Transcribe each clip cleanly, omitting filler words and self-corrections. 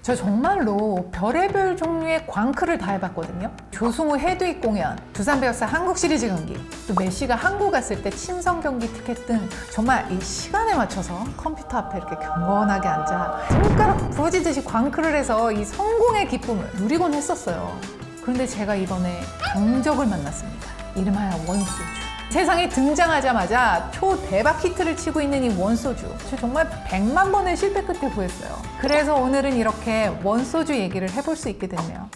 저 정말로 별의별 종류의 광크를 다 해봤거든요. 조승우 헤드윅 공연, 두산 베어스 한국 시리즈 경기, 또 메시가 한국 갔을 때 친선 경기 티켓 등 정말 이 시간에 맞춰서 컴퓨터 앞에 이렇게 경건하게 앉아 손가락 부러지듯이 광크를 해서 이 성공의 기쁨을 누리곤 했었어요. 그런데 제가 이번에 강적을 만났습니다. 이름하여 원소주. 세상에 등장하자마자 초대박 히트를 치고 있는 이 원소주. 저 정말 100만 번의 실패 끝에 구했어요. 그래서 오늘은 이렇게 원소주 얘기를 해볼 수 있게 됐네요.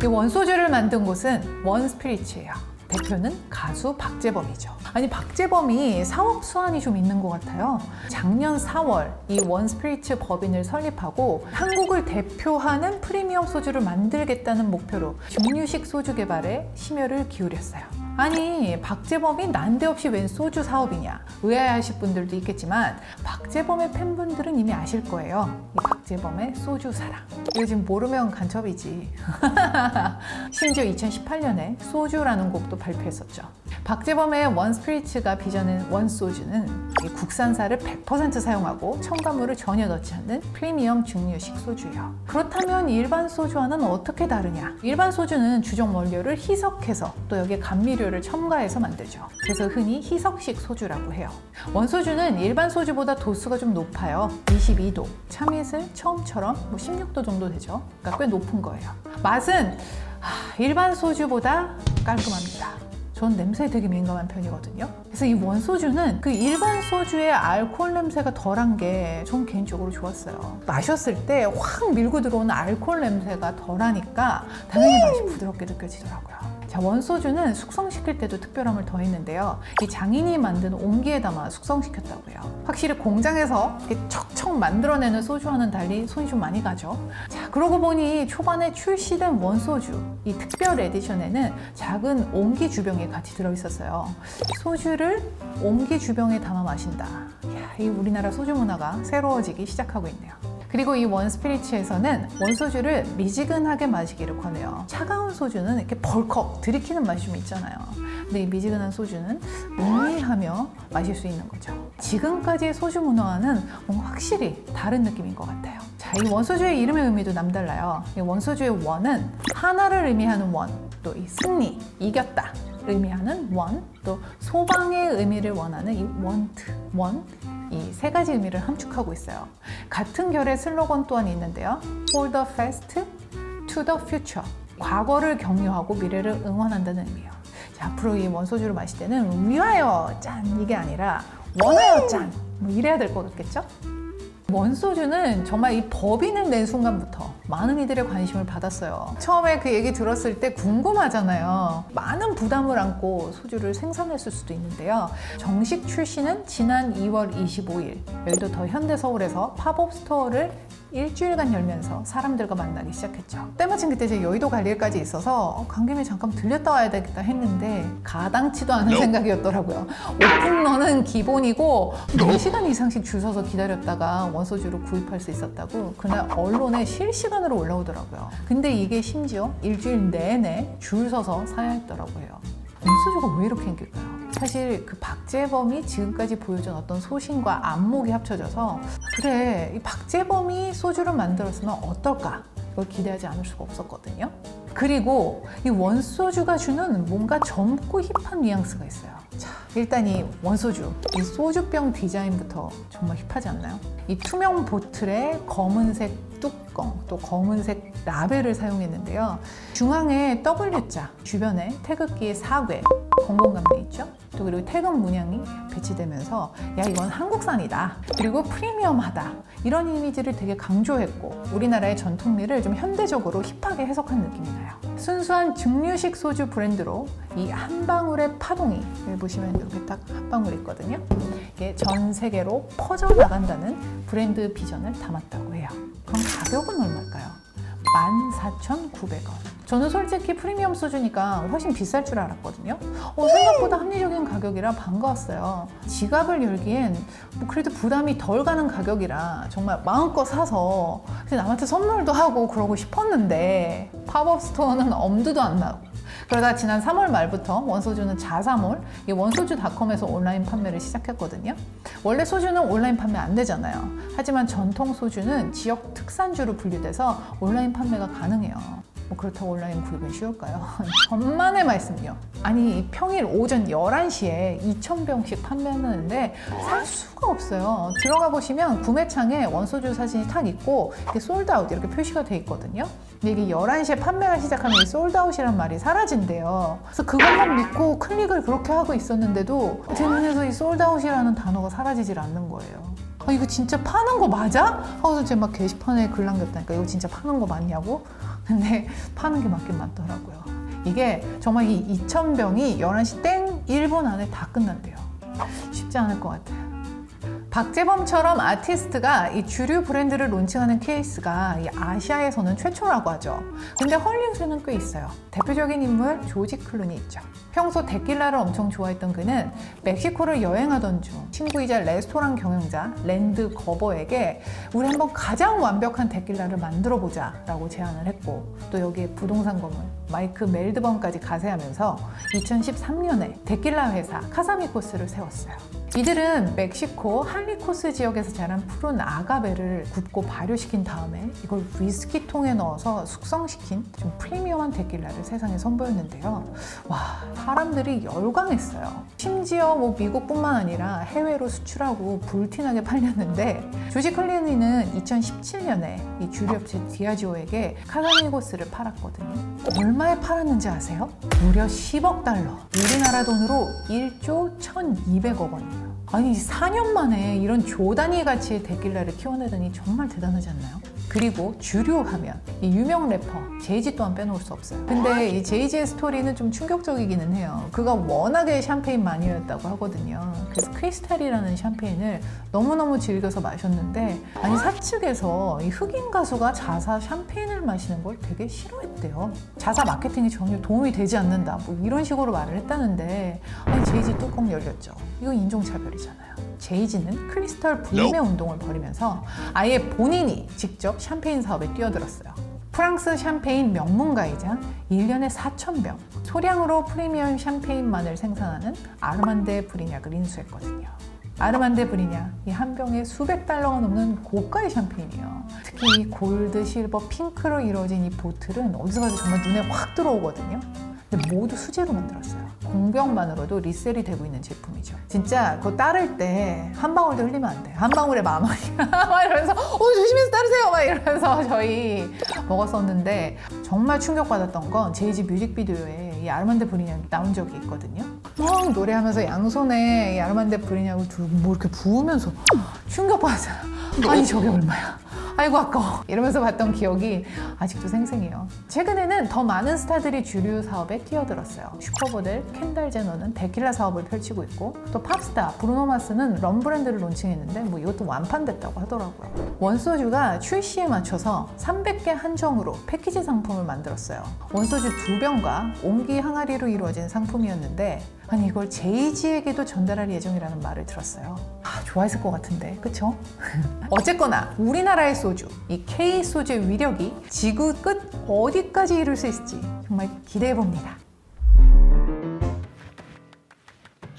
이 원소주를 만든 곳은 원스피릿이에요. 대표는 가수 박재범이죠. 아니, 박재범이 사업 수완이 좀 있는 것 같아요. 작년 4월 이 원스피릿 법인을 설립하고 한국을 대표하는 프리미엄 소주를 만들겠다는 목표로 증류식 소주 개발에 심혈을 기울였어요. 아니, 박재범이 난데없이 웬 소주 사업이냐 의아해하실 분들도 있겠지만 박재범의 팬분들은 이미 아실 거예요. 이 박재범의 소주 사랑. 요즘 모르면 간첩이지. 심지어 2018년에 소주라는 곡도 발표했었죠. 박재범의 원스피릿가 빚어낸 원소주는 이 국산사를 100% 사용하고 첨가물을 전혀 넣지 않는 프리미엄 증류식 소주예요. 그렇다면 일반 소주와는 어떻게 다르냐? 일반 소주는 주종 원료를 희석해서 또 여기에 감미료를 첨가해서 만들죠. 그래서 흔히 희석식 소주라고 해요. 원소주는 일반 소주보다 도수가 좀 높아요. 22도. 참이슬 처음처럼 16도 정도 되죠. 그러니까 꽤 높은 거예요. 맛은 일반 소주보다 깔끔합니다. 전 냄새에 되게 민감한 편이거든요. 그래서 이 원소주는 그 일반 소주의 알코올 냄새가 덜한 게 전 개인적으로 좋았어요. 마셨을 때 확 밀고 들어오는 알코올 냄새가 덜하니까 당연히 맛이 부드럽게 느껴지더라고요. 자, 원소주는 숙성시킬 때도 특별함을 더했는데요. 이 장인이 만든 옹기에 담아 숙성시켰다고요. 확실히 공장에서 이렇게 척척 만들어내는 소주와는 달리 손이 좀 많이 가죠. 자, 그러고 보니 초반에 출시된 원소주, 이 특별 에디션에는 작은 옹기 주병이 같이 들어있었어요. 소주를 옹기 주병에 담아 마신다. 이야, 이 우리나라 소주 문화가 새로워지기 시작하고 있네요. 그리고 이 원스피릿에서는 원소주를 미지근하게 마시기를 권해요. 차가운 소주는 이렇게 벌컥 들이키는 맛이 좀 있잖아요. 근데 이 미지근한 소주는 음미하며 마실 수 있는 거죠. 지금까지의 소주 문화와는 뭔가 확실히 다른 느낌인 것 같아요. 자, 이 원소주의 이름의 의미도 남달라요. 이 원소주의 원은 하나를 의미하는 원, 또 이 승리, 이겼다 의미하는 원, 또 소방의 의미를 원하는 이 원트, 원, 이 세 가지 의미를 함축하고 있어요. 같은 결의 슬로건 또한 있는데요. For the fast to the future. 과거를 격려하고 미래를 응원한다는 의미예요. 자, 앞으로 이 원소주를 마실 때는 위하여 짠 이게 아니라 원하여 짠 뭐 이래야 될 것 같겠죠? 원소주는 정말 이 법인을 낸 순간부터 많은 이들의 관심을 받았어요. 처음에 그 얘기 들었을 때 궁금하잖아요. 많은 부담을 안고 소주를 생산했을 수도 있는데요. 정식 출시는 지난 2월 25일 여의도 더 현대서울에서 팝업 스토어를 일주일간 열면서 사람들과 만나기 시작했죠. 때마침 그때 제 여의도 갈 일까지 있어서 간 김에 잠깐 들렸다 와야 되겠다 했는데 가당치도 않은 생각이었더라고요. 오픈런은 기본이고 4시간 이상씩 줄 서서 기다렸다가 원소주를 구입할 수 있었다고 그날 언론에 실시간으로 올라오더라고요. 근데 이게 심지어 일주일 내내 줄 서서 사야 했더라고요. 원소주가 왜 이렇게 인기일까요? 사실 그 박재범이 지금까지 보여준 어떤 소신과 안목이 합쳐져서 그래, 이 박재범이 소주를 만들었으면 어떨까? 이걸 기대하지 않을 수가 없었거든요. 그리고 이 원소주가 주는 뭔가 젊고 힙한 뉘앙스가 있어요. 자, 일단 이 원소주, 이 소주병 디자인부터 정말 힙하지 않나요? 이 투명 보틀에 검은색 뚜껑, 또 검은색 라벨을 사용했는데요. 중앙에 W자, 주변에 태극기의 사괴, 건공감대 있죠? 또 그리고 태극 문양이 배치되면서 야, 이건 한국산이다. 그리고 프리미엄하다. 이런 이미지를 되게 강조했고 우리나라의 전통미를 좀 현대적으로 힙하게 해석한 느낌이 나요. 순수한 증류식 소주 브랜드로 이 한 방울의 파동이 여기 보시면 이렇게 딱 한 방울 있거든요. 이게 전 세계로 퍼져나간다는 브랜드 비전을 담았다고 해요. 그럼 가격은 얼마일까요? 14,900원. 저는 솔직히 프리미엄 소주니까 훨씬 비쌀 줄 알았거든요. 생각보다 합리적인 가격이라 반가웠어요. 지갑을 열기엔 뭐 그래도 부담이 덜 가는 가격이라 정말 마음껏 사서 남한테 선물도 하고 그러고 싶었는데 팝업 스토어는 엄두도 안 나고 그러다 지난 3월 말부터 원소주는 자사몰, 이 원소주닷컴에서 온라인 판매를 시작했거든요. 원래 소주는 온라인 판매 안 되잖아요. 하지만 전통 소주는 지역 특산주로 분류돼서 온라인 판매가 가능해요. 뭐 그렇다고 온라인 구입은 쉬울까요? 천만의 말씀이요. 아니 평일 오전 11시에 2,000병씩 판매하는데 살 수가 없어요. 들어가 보시면 구매창에 원소주 사진이 탁 있고 이렇게 솔드아웃 이렇게 표시가 돼 있거든요. 근데 이게 11시에 판매가 시작하면 이 솔드아웃이란 말이 사라진대요. 그래서 그것만 믿고 클릭을 그렇게 하고 있었는데도 제 눈에서 이 솔드아웃이라는 단어가 사라지질 않는 거예요. 아, 이거 진짜 파는 거 맞아? 하고서 제가 막 게시판에 글 남겼다니까 이거 진짜 파는 거 맞냐고? 근데 파는 게 맞긴 맞더라고요. 이게 정말 이 2,000병이 11시 땡 1분 안에 다 끝난대요. 쉽지 않을 것 같아요. 박재범처럼 아티스트가 이 주류 브랜드를 론칭하는 케이스가 이 아시아에서는 최초라고 하죠. 근데 헐리우드에는 꽤 있어요. 대표적인 인물 조지 클루니 있죠. 평소 데킬라를 엄청 좋아했던 그는 멕시코를 여행하던 중 친구이자 레스토랑 경영자 랜드 거버에게 우리 한번 가장 완벽한 데킬라를 만들어보자 라고 제안을 했고, 또 여기에 부동산 건물 마이크 멜드번까지 가세하면서 2013년에 데킬라 회사 카사미코스를 세웠어요. 이들은 멕시코 할리코스 지역에서 자란 푸른 아가베를 굽고 발효시킨 다음에 이걸 위스키통에 넣어서 숙성시킨 좀 프리미엄한 데킬라를 세상에 선보였는데요. 와, 사람들이 열광했어요. 심지어 뭐 미국뿐만 아니라 해외로 수출하고 불티나게 팔렸는데, 조지 클루니는 2017년에 이 주류업체 디아지오에게 카사미코스를 팔았거든요. 얼마에 팔았는지 아세요? 무려 10억 달러. 우리나라 돈으로 1조 1,200억 원이에요. 아니 4년 만에 이런 조 단위 가치의 데킬라를 키워내다니 정말 대단하지 않나요? 그리고 주류하면 이 유명 래퍼 제이지 또한 빼놓을 수 없어요. 근데 이 제이지의 스토리는 좀 충격적이기는 해요. 그가 워낙에 샴페인 마니아였다고 하거든요. 그래서 크리스탈이라는 샴페인을 너무너무 즐겨서 마셨는데, 아니 사측에서 이 흑인 가수가 자사 샴페인을 마시는 걸 되게 싫어했대요. 자사 마케팅에 전혀 도움이 되지 않는다 뭐 이런 식으로 말을 했다는데, 아니 제이지 뚜껑 열렸죠. 이거 인종차별이잖아요. 제이지는 크리스털 불매 운동을 벌이면서 아예 본인이 직접 샴페인 사업에 뛰어들었어요. 프랑스 샴페인 명문가이자 1년에 4,000병 소량으로 프리미엄 샴페인만을 생산하는 아르만데 브리냑을 인수했거든요. 아르만데 브리냑, 이 한 병에 수백 달러가 넘는 고가의 샴페인이에요. 특히 이 골드, 실버, 핑크로 이루어진 이 보틀은 어디서 봐도 정말 눈에 확 들어오거든요. 근데 모두 수제로 만들었어요. 공병만으로도 리셀이 되고 있는 제품이죠. 진짜 그거 따를 때 한 방울도 흘리면 안 돼요. 한 방울에 10,000원이야. 막 이러면서 조심해서 따르세요 막 이러면서 저희 먹었었는데, 정말 충격받았던 건 제이지 뮤직비디오에 이 아르만데 브리냑이 나온 적이 있거든요. 막 노래하면서 양손에 이 아르만데 브리냑을 두고 뭐 이렇게 부으면서 충격받았어요. 아니 저게 얼마야? 아이고 아까워 이러면서 봤던 기억이 아직도 생생해요. 최근에는 더 많은 스타들이 주류 사업에 뛰어들었어요. 슈퍼모델 켄달 제너는 데킬라 사업을 펼치고 있고, 또 팝스타 브루노 마스는 럼 브랜드를 론칭했는데 뭐 이것도 완판됐다고 하더라고요. 원소주가 출시에 맞춰서 300개 한정으로 패키지 상품을 만들었어요. 원소주 2병과 옹기 항아리로 이루어진 상품이었는데, 아니 이걸 제이지에게도 전달할 예정이라는 말을 들었어요. 좋아했을 것 같은데, 그쵸? 어쨌거나 우리나라의 소주, 이 K 소주의 위력이 지구 끝 어디까지 이룰 수 있을지 정말 기대해봅니다.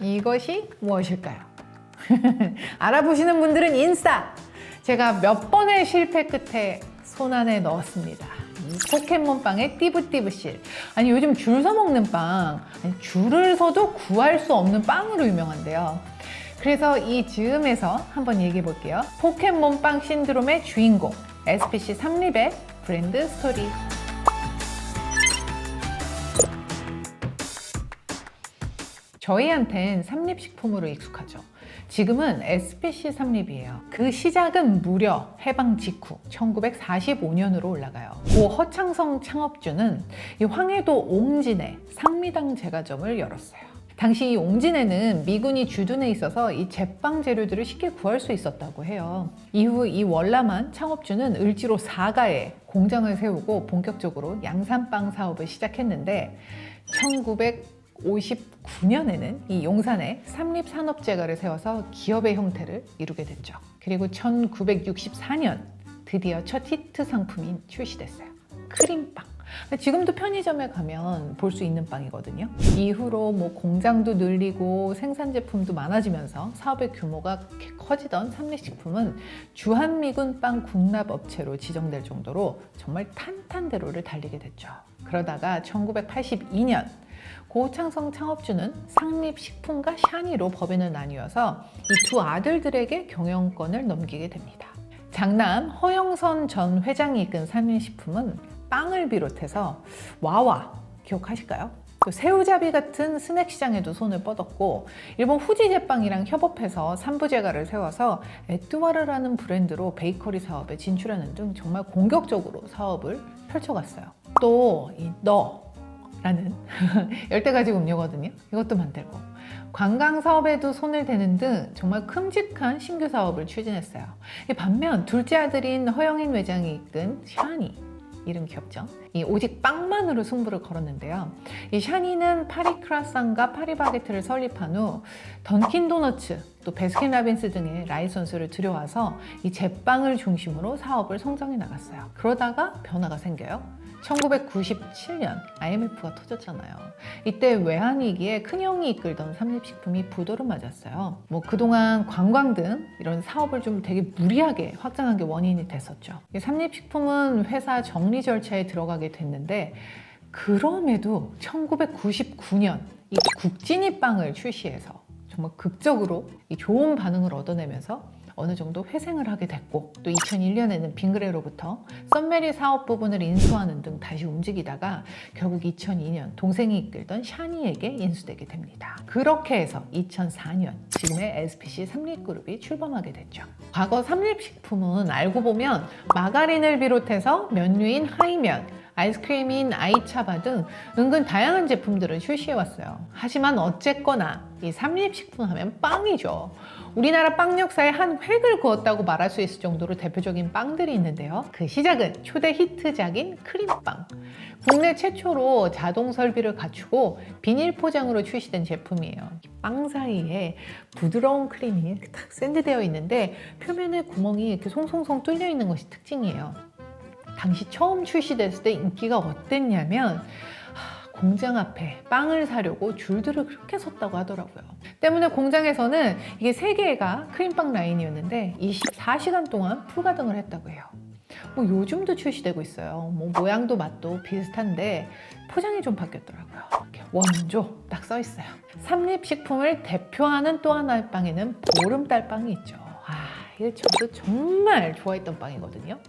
이것이 무엇일까요? 알아보시는 분들은 인싸! 제가 몇 번의 실패 끝에 손안에 넣었습니다. 이 포켓몬빵의 띠부띠부실. 아니 요즘 줄 서 먹는 빵, 줄을 서도 구할 수 없는 빵으로 유명한데요. 그래서 이 즈음에서 한번 얘기해 볼게요. 포켓몬빵 신드롬의 주인공, SPC 삼립의 브랜드 스토리. 저희한텐 삼립식품으로 익숙하죠. 지금은 SPC 삼립이에요. 그 시작은 무려 해방 직후 1945년으로 올라가요. 고 허창성 창업주는 이 황해도 옹진에 상미당 제과점을 열었어요. 당시 이 옹진에는 미군이 주둔해 있어서 이 제빵 재료들을 쉽게 구할 수 있었다고 해요. 이후 이 월남한 창업주는 을지로 사가에 공장을 세우고 본격적으로 양산빵 사업을 시작했는데, 1959년에는 이 용산에 삼립산업제과를 세워서 기업의 형태를 이루게 됐죠. 그리고 1964년 드디어 첫 히트 상품이 출시됐어요. 크림빵. 지금도 편의점에 가면 볼 수 있는 빵이거든요. 이후로 뭐 공장도 늘리고 생산 제품도 많아지면서 사업의 규모가 커지던 삼립식품은 주한미군 빵 군납 업체로 지정될 정도로 정말 탄탄대로를 달리게 됐죠. 그러다가 1982년 고창성 창업주는 상립식품과 샤니로 법인을 나뉘어서 이 두 아들들에게 경영권을 넘기게 됩니다. 장남 허영선 전 회장이 이끈 삼립식품은 빵을 비롯해서 와와 기억하실까요? 또 새우잡이 같은 스낵 시장에도 손을 뻗었고 일본 후지 제빵이랑 협업해서 삼부제가를 세워서 에뚜아르라는 브랜드로 베이커리 사업에 진출하는 등 정말 공격적으로 사업을 펼쳐갔어요. 또 이 너라는 열대가지 음료거든요. 이것도 만들고 관광 사업에도 손을 대는 등 정말 큼직한 신규 사업을 추진했어요. 반면 둘째 아들인 허영인 회장이 이끈 샤니, 이름 귀엽죠? 이 오직 빵만으로 승부를 걸었는데요. 이 샤니는 파리 크라상과 파리 바게트를 설립한 후 던킨 도너츠, 또 베스킨라빈스 등의 라이선스를 들여와서 이 제빵을 중심으로 사업을 성장해 나갔어요. 그러다가 변화가 생겨요. 1997년 IMF가 터졌잖아요. 이때 외환위기에 큰형이 이끌던 삼립식품이 부도를 맞았어요. 뭐 그동안 관광 등 이런 사업을 좀 되게 무리하게 확장한 게 원인이 됐었죠. 삼립식품은 회사 정리 절차에 들어가게 됐는데 그럼에도 1999년 이 국진이 빵을 출시해서 정말 극적으로 이 좋은 반응을 얻어내면서 어느 정도 회생을 하게 됐고 또 2001년에는 빙그레로부터 썬메리 사업 부분을 인수하는 등 다시 움직이다가 결국 2002년 동생이 이끌던 샤니에게 인수되게 됩니다. 그렇게 해서 2004년 지금의 SPC 삼립그룹이 출범하게 됐죠. 과거 삼립식품은 알고 보면 마가린을 비롯해서 면류인 하이면, 아이스크림인 아이차바 등 은근 다양한 제품들을 출시해왔어요. 하지만 어쨌거나 이 삼립식품 하면 빵이죠. 우리나라 빵 역사에 한 획을 그었다고 말할 수 있을 정도로 대표적인 빵들이 있는데요. 그 시작은 초대 히트작인 크림빵. 국내 최초로 자동 설비를 갖추고 비닐 포장으로 출시된 제품이에요. 빵 사이에 부드러운 크림이 딱 샌드되어 있는데 표면에 구멍이 이렇게 송송송 뚫려 있는 것이 특징이에요. 당시 처음 출시됐을 때 인기가 어땠냐면 공장 앞에 빵을 사려고 줄들을 그렇게 섰다고 하더라고요. 때문에 공장에서는 이게 3개가 크림빵 라인이었는데 24시간 동안 풀가동을 했다고 해요. 뭐 요즘도 출시되고 있어요. 뭐 모양도 맛도 비슷한데 포장이 좀 바뀌었더라고요. 이렇게 원조 딱 써 있어요. 삼립식품을 대표하는 또 하나의 빵에는 보름달빵이 있죠. 이게 저도 정말 좋아했던 빵이거든요.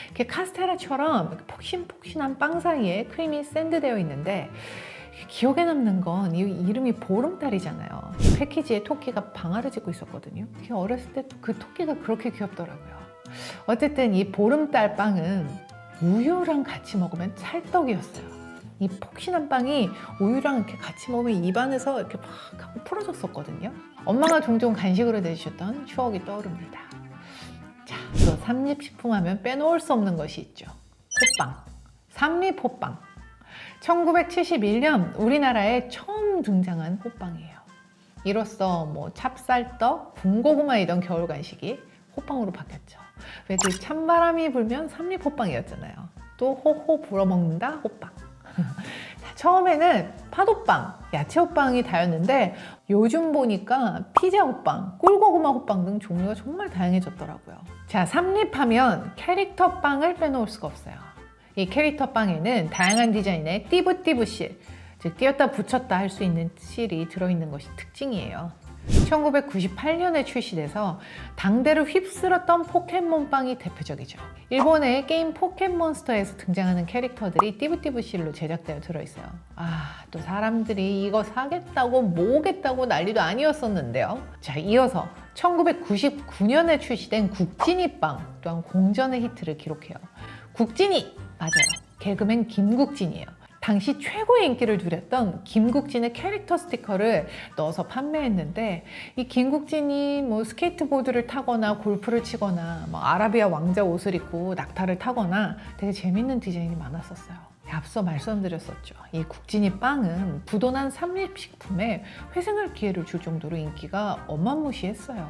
이렇게 카스테라처럼 폭신폭신한 빵 사이에 크림이 샌드되어 있는데 기억에 남는 건 이 이름이 보름달이잖아요. 패키지에 토끼가 방아를 짚고 있었거든요. 어렸을 때 그 토끼가 그렇게 귀엽더라고요. 어쨌든 이 보름달 빵은 우유랑 같이 먹으면 찰떡이었어요. 이 폭신한 빵이 우유랑 이렇게 같이 먹으면 입안에서 이렇게 막 하고 풀어졌었거든요. 엄마가 종종 간식으로 내주셨던 추억이 떠오릅니다. 자, 또 삼립식품 하면 빼놓을 수 없는 것이 있죠. 호빵, 삼립호빵. 1971년 우리나라에 처음 등장한 호빵이에요. 이로써 뭐 찹쌀떡, 군고구마이던 겨울 간식이 호빵으로 바뀌었죠. 왜 그 찬바람이 불면 삼립호빵이었잖아요. 또 호호 불어먹는다 호빵. 처음에는 파도빵, 야채호빵이 다였는데 요즘 보니까 피자호빵, 꿀고구마 호빵 등 종류가 정말 다양해졌더라고요. 자, 삼립하면 캐릭터 빵을 빼놓을 수가 없어요. 이 캐릭터 빵에는 다양한 디자인의 띠부띠부 실, 즉 띄었다 붙였다 할 수 있는 실이 들어있는 것이 특징이에요. 1998년에 출시돼서 당대를 휩쓸었던 포켓몬빵이 대표적이죠. 일본의 게임 포켓몬스터에서 등장하는 캐릭터들이 띠부띠부 실로 제작되어 들어있어요. 또 사람들이 이거 사겠다고 모으겠다고 난리도 아니었었는데요. 자, 이어서 1999년에 출시된 국진이빵 또한 공전의 히트를 기록해요. 국진이! 맞아요. 개그맨 김국진이에요. 당시 최고의 인기를 누렸던 김국진의 캐릭터 스티커를 넣어서 판매했는데 이 김국진이 뭐 스케이트보드를 타거나 골프를 치거나 뭐 아라비아 왕자 옷을 입고 낙타를 타거나 되게 재밌는 디자인이 많았었어요. 앞서 말씀드렸었죠. 이 국진이 빵은 부도난 삼립식품에 회생할 기회를 줄 정도로 인기가 어마무시했어요.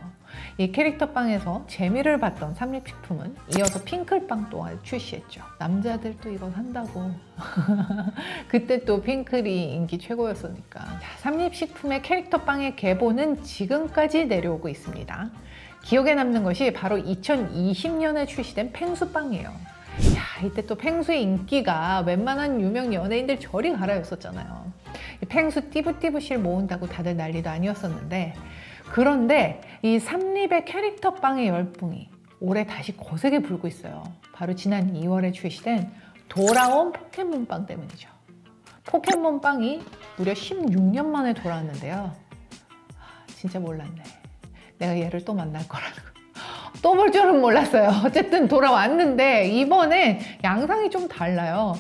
이 캐릭터 빵에서 재미를 봤던 삼립식품은 이어서 핑클빵 또한 출시했죠. 남자들도 이거 산다고. 그때 또 핑클이 인기 최고였으니까. 삼립식품의 캐릭터 빵의 계보는 지금까지 내려오고 있습니다. 기억에 남는 것이 바로 2020년에 출시된 펭수빵이에요. 이때 또 펭수의 인기가 웬만한 유명 연예인들 저리 가라였었잖아요. 펭수 띠부띠부실 모은다고 다들 난리도 아니었었는데, 그런데 이 삼립의 캐릭터 빵의 열풍이 올해 다시 거세게 불고 있어요. 바로 지난 2월에 출시된 돌아온 포켓몬빵 때문이죠. 포켓몬빵이 무려 16년 만에 돌아왔는데요. 진짜 몰랐네. 내가 얘를 또 만날 거라는 거. 또 볼 줄은 몰랐어요. 어쨌든 돌아왔는데 이번엔 양상이 좀 달라요.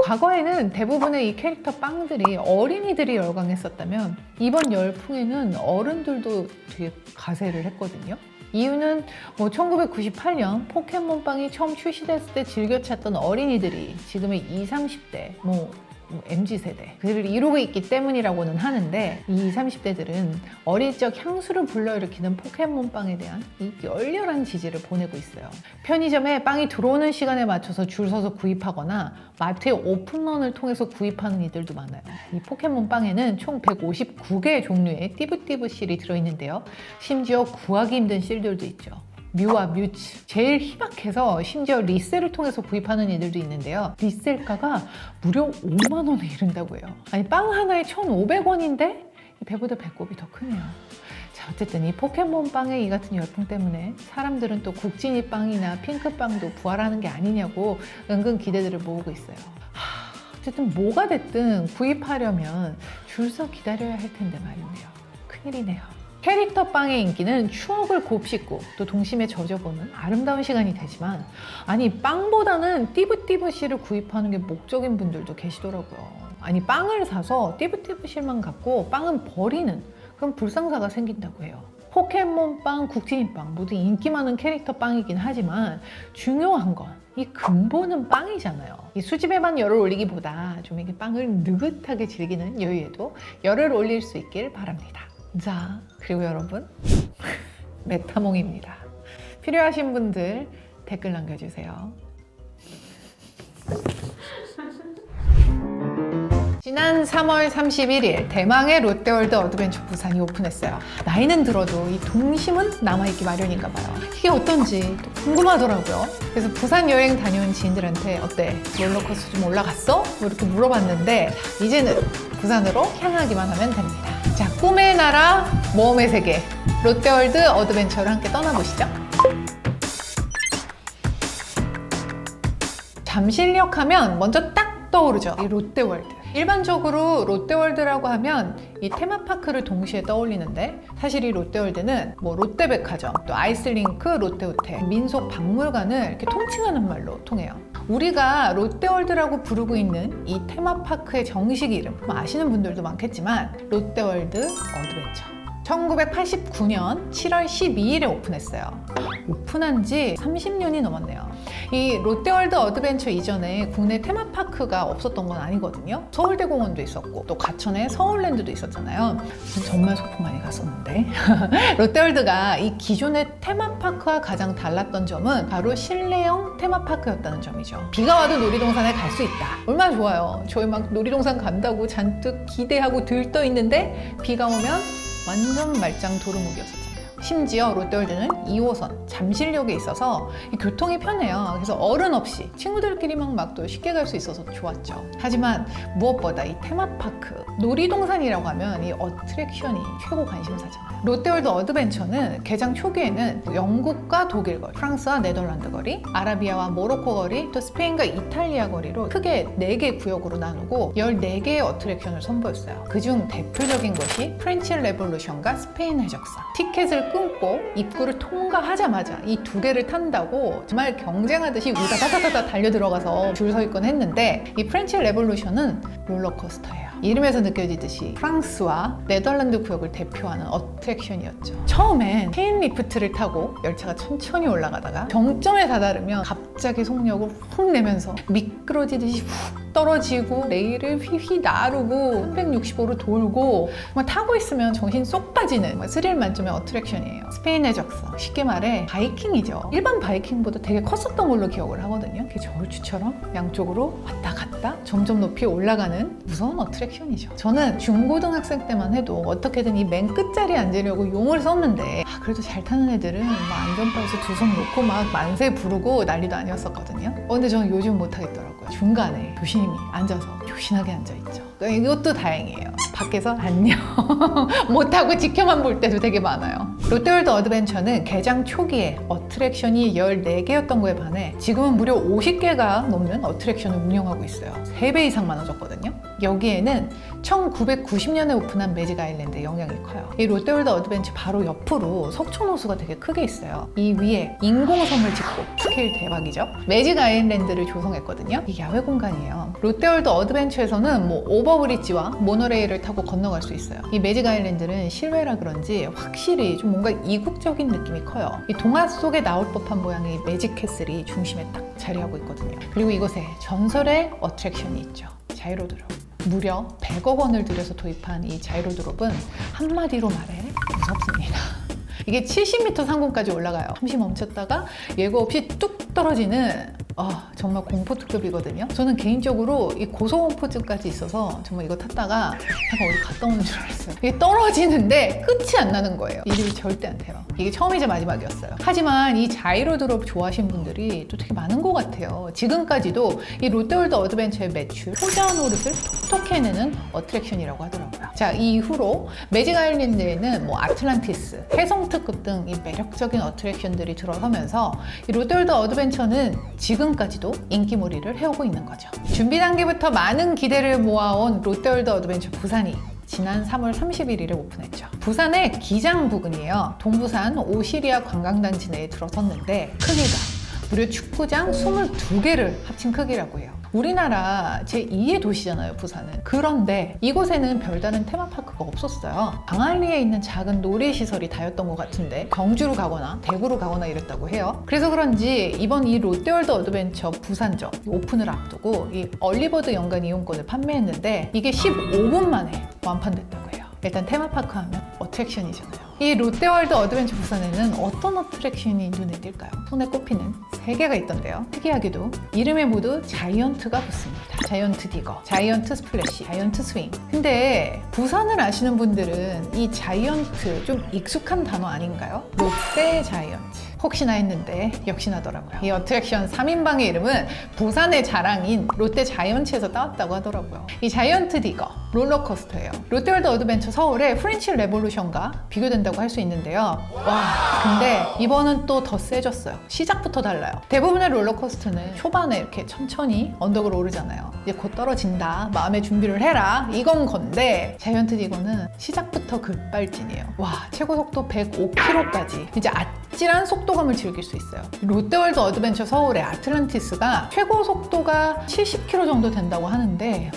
과거에는 대부분의 이 캐릭터 빵들이 어린이들이 열광했었다면 이번 열풍에는 어른들도 되게 가세를 했거든요. 이유는 1998년 포켓몬빵이 처음 출시됐을 때 즐겨 찾던 어린이들이 지금의 20, 30대, MZ세대 그들을 이루고 있기 때문이라고는 하는데, 이 20, 30대들은 어릴 적 향수를 불러일으키는 포켓몬빵에 대한 이 열렬한 지지를 보내고 있어요. 편의점에 빵이 들어오는 시간에 맞춰서 줄 서서 구입하거나 마트의 오픈런을 통해서 구입하는 이들도 많아요. 이 포켓몬빵에는 총 159개의 종류의 띠부띠부 실이 들어있는데요. 심지어 구하기 힘든 실들도 있죠. 뮤와 뮤츠, 제일 희박해서 심지어 리셀을 통해서 구입하는 이들도 있는데요. 리셀가가 무려 5만 원에 이른다고 해요. 아니, 빵 하나에 1,500원인데 배보다 배꼽이 더 크네요. 자, 어쨌든 이 포켓몬빵의 이 같은 열풍 때문에 사람들은 또 국진이 빵이나 핑크빵도 부활하는 게 아니냐고 은근 기대들을 모으고 있어요. 어쨌든 뭐가 됐든 구입하려면 줄 서 기다려야 할 텐데 말이네요. 큰일이네요. 캐릭터 빵의 인기는 추억을 곱씹고 또 동심에 젖어보는 아름다운 시간이 되지만, 아니, 빵보다는 띠부띠부실을 구입하는 게 목적인 분들도 계시더라고요. 아니, 빵을 사서 띠부띠부실만 갖고 빵은 버리는 그런 불상사가 생긴다고 해요. 포켓몬빵, 국진이빵 모두 인기 많은 캐릭터 빵이긴 하지만 중요한 건 이 근본은 빵이잖아요. 이 수집에만 열을 올리기보다 좀 이게 빵을 느긋하게 즐기는 여유에도 열을 올릴 수 있길 바랍니다. 자, 그리고 여러분, 메타몽입니다. 필요하신 분들 댓글 남겨주세요. 지난 3월 31일 대망의 롯데월드 어드벤처 부산이 오픈했어요. 나이는 들어도 이 동심은 남아있기 마련인가 봐요. 이게 어떤지 또 궁금하더라고요. 그래서 부산 여행 다녀온 지인들한테 어때? 롤러코스터 좀 올라갔어? 이렇게 물어봤는데 이제는 부산으로 향하기만 하면 됩니다. 자, 꿈의 나라, 모험의 세계, 롯데월드 어드벤처를 함께 떠나보시죠. 잠실역 하면 먼저 딱 떠오르죠. 이 롯데월드. 일반적으로 롯데월드라고 하면 이 테마파크를 동시에 떠올리는데, 사실 이 롯데월드는 롯데백화점, 또 아이슬링크, 롯데호텔, 민속박물관을 이렇게 통칭하는 말로 통해요. 우리가 롯데월드라고 부르고 있는 이 테마파크의 정식 이름 아시는 분들도 많겠지만 롯데월드 어드벤처. 1989년 7월 12일에 오픈했어요. 오픈한 지 30년이 넘었네요. 이 롯데월드 어드벤처 이전에 국내 테마파크가 없었던 건 아니거든요. 서울대공원도 있었고 또 과천에 서울랜드도 있었잖아요. 정말 소풍 많이 갔었는데 롯데월드가 이 기존의 테마파크와 가장 달랐던 점은 바로 실내형 테마파크였다는 점이죠. 비가 와도 놀이동산에 갈 수 있다. 얼마나 좋아요. 저희 막 놀이동산 간다고 잔뜩 기대하고 들떠 있는데 비가 오면 완전 말짱 도루묵이었었잖아요. 심지어 롯데월드는 2호선 잠실역에 있어서 교통이 편해요. 그래서 어른 없이 친구들끼리만 막 또 쉽게 갈 수 있어서 좋았죠. 하지만 무엇보다 이 테마파크, 놀이동산이라고 하면 이 어트랙션이 최고 관심사잖아요. 롯데월드 어드벤처는 개장 초기에는 영국과 독일 거리, 프랑스와 네덜란드 거리, 아라비아와 모로코 거리, 또 스페인과 이탈리아 거리로 크게 4개 구역으로 나누고 14개의 어트랙션을 선보였어요. 그중 대표적인 것이 프렌치 레볼루션과 스페인 해적선. 티켓을 끊고 입구를 통과하자마자 이 2개를 탄다고 정말 경쟁하듯이 우다다다다다 달려 들어가서 줄 서 있곤 했는데, 이 프렌치 레볼루션은 롤러코스터예요. 이름에서 느껴지듯이 프랑스와 네덜란드 구역을 대표하는 어트랙션이었죠. 처음엔 체인 리프트를 타고 열차가 천천히 올라가다가 정점에 다다르면 갑자기 속력을 훅 내면서 미끄러지듯이 훅 떨어지고 레일을 휘휘 나르고 365로 돌고 타고 있으면 정신 쏙 빠지는 스릴 만점의 어트랙션이에요. 스페인의 적성, 쉽게 말해 바이킹이죠. 일반 바이킹보다 되게 컸었던 걸로 기억을 하거든요. 이렇게 저울추처럼 양쪽으로 왔다 갔다 점점 높이 올라가는 무서운 어트랙션이죠. 저는 중고등학생 때만 해도 어떻게든 이 맨 끝자리에 앉으려고 용을 썼는데 그래도 잘 타는 애들은 안전바에서 두 손 놓고 막 만세 부르고 난리도 아니었었거든요. 근데 저는 요즘 못하겠더라고요. 중간에 조심히 앉아서 조신하게 앉아있죠. 이것도 다행이에요. 밖에서 안녕 못하고 지켜만 볼 때도 되게 많아요. 롯데월드 어드벤처는 개장 초기에 어트랙션이 14개였던 거에 반해 지금은 무려 50개가 넘는 어트랙션을 운영하고 있어요. 3배 이상 많아졌거든요. 여기에는 1990년에 오픈한 매직 아일랜드의 영향이 커요. 이 롯데월드 어드벤처 바로 옆으로 석촌호수가 되게 크게 있어요. 이 위에 인공섬을 짓고 스케일 대박이죠. 매직 아일랜드를 조성했거든요. 이 야외 공간이에요. 롯데월드 어드벤처에서는 오버브리지와 모노레일을 타고 건너갈 수 있어요. 이 매직 아일랜드는 실외라 그런지 확실히 좀 뭔가 이국적인 느낌이 커요. 이 동화 속에 나올 법한 모양의 매직 캐슬이 중심에 딱 자리하고 있거든요. 그리고 이곳에 전설의 어트랙션이 있죠. 자이로드롭. 무려 100억 원을 들여서 도입한 이 자이로드롭은 한마디로 말해 무섭습니다. 이게 70m 상공까지 올라가요. 잠시 멈췄다가 예고 없이 뚝 떨어지는 정말 공포특급이거든요. 저는 개인적으로 이 고소공포증까지 있어서 정말 이거 탔다가 잠깐 어디 갔다 오는 줄 알았어요. 이게 떨어지는데 끝이 안 나는 거예요. 이름이 절대 안 돼요. 이게 처음이자 마지막이었어요. 하지만 이 자이로드롭 좋아하시는 분들이 또 되게 많은 것 같아요. 지금까지도 이 롯데월드 어드벤처의 매출 효자 노릇을 톡톡 해내는 어트랙션이라고 하더라고요. 자, 이 이후로 매직 아일랜드에는 아틀란티스, 해성특급 등 이 매력적인 어트랙션들이 들어서면서 이 롯데월드 어드벤처는 지금까지도 인기몰이를 해오고 있는 거죠. 준비 단계부터 많은 기대를 모아온 롯데월드 어드벤처 부산이 지난 3월 31일에 오픈했죠. 부산의 기장 부근이에요. 동부산 오시리아 관광단지 내에 들어섰는데 크기가 무려 축구장 22개를 합친 크기라고 해요. 우리나라 제2의 도시잖아요, 부산은. 그런데 이곳에는 별다른 테마파크가 없었어요. 광안리에 있는 작은 놀이시설이 다였던 것 같은데 경주로 가거나 대구로 가거나 이랬다고 해요. 그래서 그런지 이번 이 롯데월드 어드벤처 부산점 오픈을 앞두고 이 얼리버드 연간 이용권을 판매했는데 이게 15분 만에 완판됐다고 해요. 일단 테마파크 하면 어트랙션이잖아요. 이 롯데월드 어드벤처 부산에는 어떤 어트랙션이 눈에 띌까요? 손에 꼽히는 3개가 있던데요. 특이하게도 이름에 모두 자이언트가 붙습니다. 자이언트 디거, 자이언트 스플래시, 자이언트 스윙. 근데 부산을 아시는 분들은 이 자이언트 좀 익숙한 단어 아닌가요? 롯데 자이언트. 혹시나 했는데 역시나더라고요. 이 어트랙션 3인방의 이름은 부산의 자랑인 롯데 자이언츠에서 따왔다고 하더라고요. 이 자이언트 디거 롤러코스터예요. 롯데월드 어드벤처 서울의 프렌치 레볼루션과 비교된다고 할 수 있는데요. 와, 근데 이번은 또 더 세졌어요. 시작부터 달라요. 대부분의 롤러코스터는 초반에 이렇게 천천히 언덕을 오르잖아요. 이제 곧 떨어진다, 마음의 준비를 해라, 이건 건데 자이언트 디거는 시작부터 급발진이에요. 와, 최고 속도 105km까지 이제 아찔한 속도감을 즐길 수 있어요. 롯데월드 어드벤처 서울의 아틀란티스가 최고 속도가 70km 정도 된다고 하는데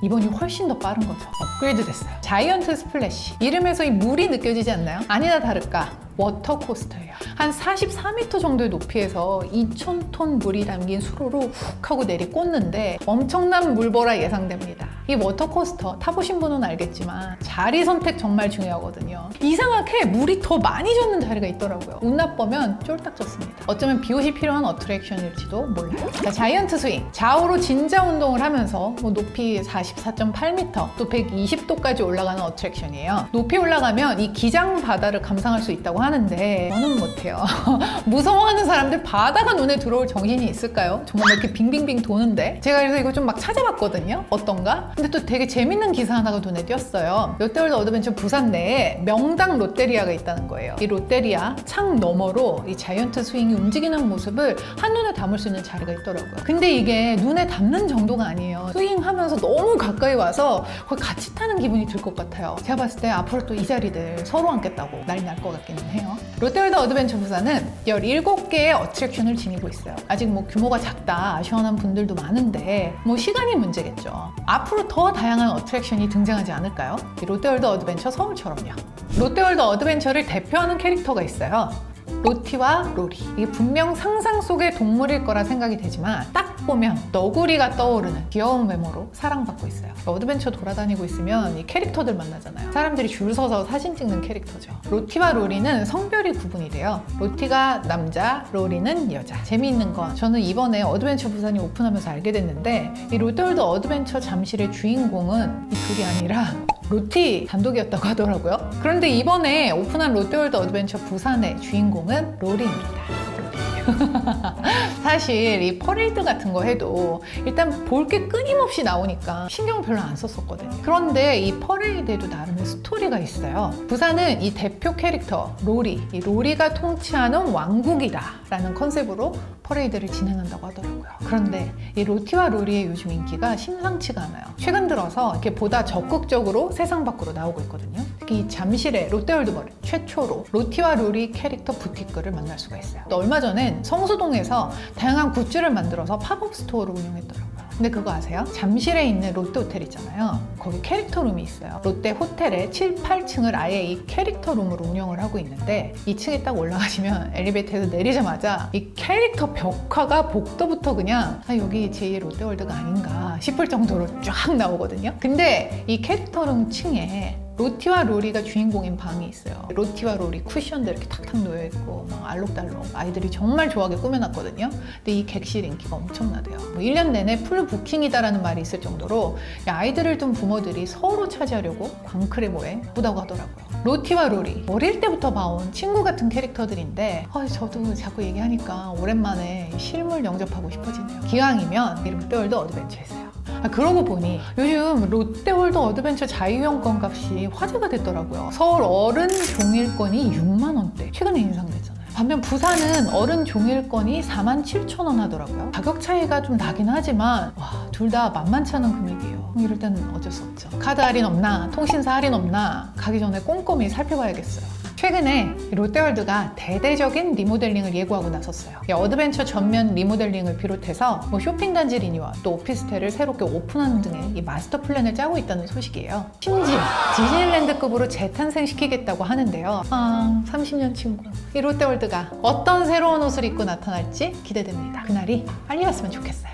이번이 훨씬 더 빠른 거죠. 업그레이드 됐어요. 자이언트 스플래시. 이름에서 이 물이 느껴지지 않나요? 아니나 다를까 워터코스터예요. 한 44m 정도의 높이에서 2,000톤 물이 담긴 수로로 훅 하고 내리꽂는데 엄청난 물보라 예상됩니다. 이 워터코스터 타보신 분은 알겠지만 자리 선택 정말 중요하거든요. 이상하게 물이 더 많이 젖는 자리가 있더라고요. 운 나쁘면 쫄딱 젖습니다. 어쩌면 비옷이 필요한 어트랙션일지도 몰라요. 자, 자이언트 스윙. 좌우로 진자 운동을 하면서 높이 44.8m 또 120도까지 올라가는 어트랙션이에요. 높이 올라가면 이 기장 바다를 감상할 수 있다고 하는데 저는 못해요. 무서워하는 사람들 바다가 눈에 들어올 정신이 있을까요? 정말 이렇게 빙빙빙 도는데 제가 그래서 이거 좀 막 찾아봤거든요. 어떤가? 근데 또 되게 재밌는 기사 하나가 눈에 띄었어요. 롯데월드 어드벤처 부산 내에 명당 롯데리아가 있다는 거예요. 이 롯데리아 창 너머로 이 자이언트 스윙이 움직이는 모습을 한눈에 담을 수 있는 자리가 있더라고요. 근데 이게 눈에 담는 정도가 아니에요. 스윙하면서 너무 가까이 와서 거의 같이 타는 기분이 들 것 같아요. 제가 봤을 때 앞으로 또 이 자리들 서로 앉겠다고 난리 날 것 같기는 해요. 롯데월드 어드벤처 부산은 17개의 어트랙션을 지니고 있어요. 아직 뭐 규모가 작다 아쉬워하는 분들도 많은데 뭐 시간이 문제겠죠. 앞으로 더 다양한 어트랙션이 등장하지 않을까요? 이 롯데월드 어드벤처 서울처럼요. 롯데월드 어드벤처를 대표하는 캐릭터가 있어요. 로티와 로리. 이게 분명 상상 속의 동물일 거라 생각이 되지만 딱 보면 너구리가 떠오르는 귀여운 외모로 사랑받고 있어요. 어드벤처 돌아다니고 있으면 이 캐릭터들 만나잖아요. 사람들이 줄 서서 사진 찍는 캐릭터죠. 로티와 로리는 성별이 구분이 돼요. 로티가 남자, 로리는 여자. 재미있는 건 저는 이번에 어드벤처 부산이 오픈하면서 알게 됐는데 이 롯데월드 어드벤처 잠실의 주인공은 이 둘이 아니라 로티 단독이었다고 하더라고요. 그런데 이번에 오픈한 롯데월드 어드벤처 부산의 주인공은 로리입니다. 사실 이 퍼레이드 같은 거 해도 일단 볼 게 끊임없이 나오니까 신경 별로 안 썼었거든요. 그런데 이 퍼레이드에도 나름의 스토리가 있어요. 부산은 이 대표 캐릭터 로리, 이 로리가 통치하는 왕국이다 라는 컨셉으로 퍼레이드를 진행한다고 하더라고요. 그런데 이 로티와 로리의 요즘 인기가 심상치가 않아요. 최근 들어서 이렇게 보다 적극적으로 세상 밖으로 나오고 있거든요. 특히 이 잠실의 롯데월드몰 최초로 로티와 로리 캐릭터 부티크를 만날 수가 있어요. 또 얼마 전엔 성수동에서 다양한 굿즈를 만들어서 팝업 스토어를 운영했더라고요. 근데 그거 아세요? 잠실에 있는 롯데호텔 있잖아요. 거기 캐릭터룸이 있어요. 롯데 호텔의 7, 8층을 아예 이 캐릭터룸으로 운영을 하고 있는데 2층에 딱 올라가시면 엘리베이터에서 내리자마자 이 캐릭터 벽화가 복도부터 그냥 여기 제2의 롯데월드가 아닌가 싶을 정도로 쫙 나오거든요. 근데 이 캐릭터룸 층에 로티와 로리가 주인공인 방이 있어요. 로티와 로리 쿠션들 이렇게 탁탁 놓여있고 막 알록달록 아이들이 정말 좋아하게 꾸며놨거든요. 근데 이 객실 인기가 엄청나대요. 뭐 1년 내내 풀 부킹이다라는 말이 있을 정도로 아이들을 둔 부모들이 서로 차지하려고 광클에 모여 예쁘다고 하더라고요. 로티와 로리 어릴 때부터 봐온 친구 같은 캐릭터들인데 저도 자꾸 얘기하니까 오랜만에 실물 영접하고 싶어지네요. 기왕이면 이 롯데월드 어드벤처에서요. 그러고 보니 요즘 롯데월드 어드벤처 자유이용권 값이 화제가 됐더라고요. 서울 어른 종일권이 6만 원대 최근에 인상됐잖아요. 반면 부산은 어른 종일권이 47,000원 하더라고요. 가격 차이가 좀 나긴 하지만 둘 다 만만치 않은 금액이에요. 이럴 때는 어쩔 수 없죠. 카드 할인 없나 통신사 할인 없나 가기 전에 꼼꼼히 살펴봐야겠어요. 최근에 롯데월드가 대대적인 리모델링을 예고하고 나섰어요. 어드벤처 전면 리모델링을 비롯해서 쇼핑단지 리뉴얼, 또 오피스텔을 새롭게 오픈하는 등의 이 마스터 플랜을 짜고 있다는 소식이에요. 심지어 디즈니랜드급으로 재탄생시키겠다고 하는데요. 30년 친구. 이 롯데월드가 어떤 새로운 옷을 입고 나타날지 기대됩니다. 그날이 빨리 왔으면 좋겠어요.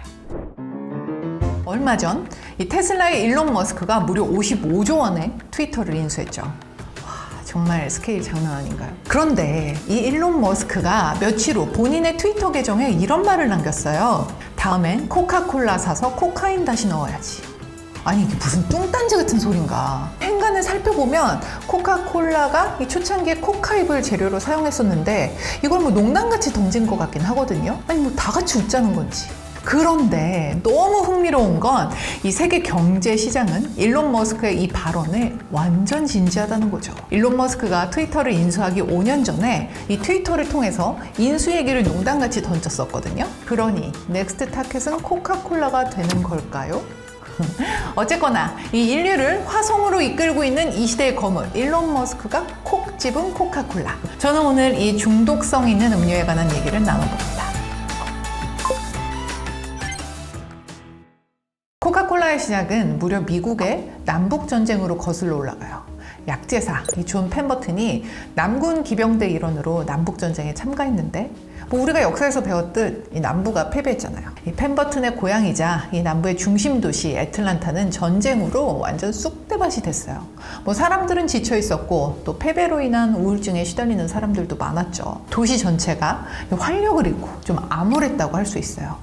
얼마 전 이 테슬라의 일론 머스크가 무려 55조 원의 트위터를 인수했죠. 정말 스케일 장난 아닌가요? 그런데 이 일론 머스크가 며칠 후 본인의 트위터 계정에 이런 말을 남겼어요. 다음엔 코카콜라 사서 코카인 다시 넣어야지. 아니 이게 무슨 뚱딴지 같은 소린가. 행간을 살펴보면 코카콜라가 이 초창기에 코카잎을 재료로 사용했었는데 이걸 뭐 농담같이 던진 것 같긴 하거든요. 아니 뭐 다 같이 웃자는 건지. 그런데 너무 흥미로운 건 이 세계 경제 시장은 일론 머스크의 이 발언에 완전 진지하다는 거죠. 일론 머스크가 트위터를 인수하기 5년 전에 이 트위터를 통해서 인수 얘기를 농담같이 던졌었거든요. 그러니 넥스트 타켓은 코카콜라가 되는 걸까요? 어쨌거나 이 인류를 화성으로 이끌고 있는 이 시대의 거물 일론 머스크가 콕 집은 코카콜라. 저는 오늘 이 중독성 있는 음료에 관한 얘기를 나눠봅니다. 코카콜라의 시작은 무려 미국의 남북전쟁으로 거슬러 올라가요. 약제사 이 존 펜버튼이 남군 기병대 일원으로 남북전쟁에 참가했는데 우리가 역사에서 배웠듯 이 남부가 패배했잖아요. 이 펜버튼의 고향이자 이 남부의 중심 도시 애틀란타는 전쟁으로 완전 쑥대밭이 됐어요. 사람들은 지쳐 있었고 또 패배로 인한 우울증에 시달리는 사람들도 많았죠. 도시 전체가 활력을 잃고 좀 암울했다고 할 수 있어요.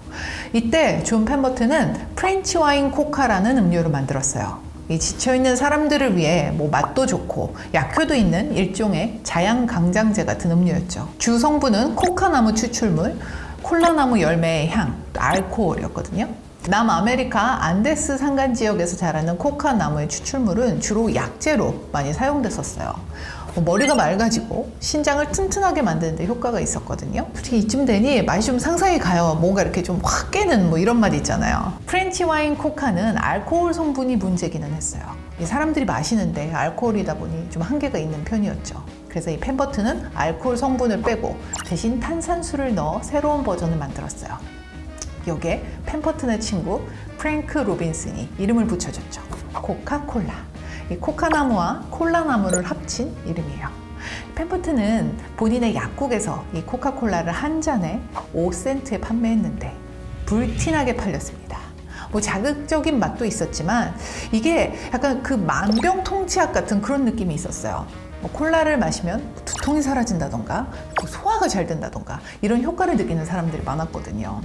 이때 존 펜버튼은 프렌치 와인 코카라는 음료를 만들었어요. 이 지쳐있는 사람들을 위해 맛도 좋고 약효도 있는 일종의 자양강장제 같은 음료였죠. 주 성분은 코카나무 추출물, 콜라나무 열매의 향, 알코올이었거든요. 남아메리카 안데스 산간 지역에서 자라는 코카나무의 추출물은 주로 약재로 많이 사용됐었어요. 머리가 맑아지고 신장을 튼튼하게 만드는 데 효과가 있었거든요. 솔직히 이쯤 되니 맛이 좀 상상이 가요. 뭔가 이렇게 좀 확 깨는 이런 맛 있잖아요. 프렌치 와인 코카는 알코올 성분이 문제기는 했어요. 사람들이 마시는데 알코올이다 보니 좀 한계가 있는 편이었죠. 그래서 이 펜버튼은 알코올 성분을 빼고 대신 탄산수를 넣어 새로운 버전을 만들었어요. 여기에 펜버튼의 친구 프랭크 로빈슨이 이름을 붙여줬죠. 코카콜라. 이 코카나무와 콜라나무를 합친 이름이에요. 펜버튼은 본인의 약국에서 이 코카콜라를 한 잔에 5센트에 판매했는데 불티나게 팔렸습니다. 뭐 자극적인 맛도 있었지만 이게 약간 그 만병통치약 같은 그런 느낌이 있었어요. 뭐 콜라를 마시면 두통이 사라진다던가 소화가 잘 된다던가 이런 효과를 느끼는 사람들이 많았거든요.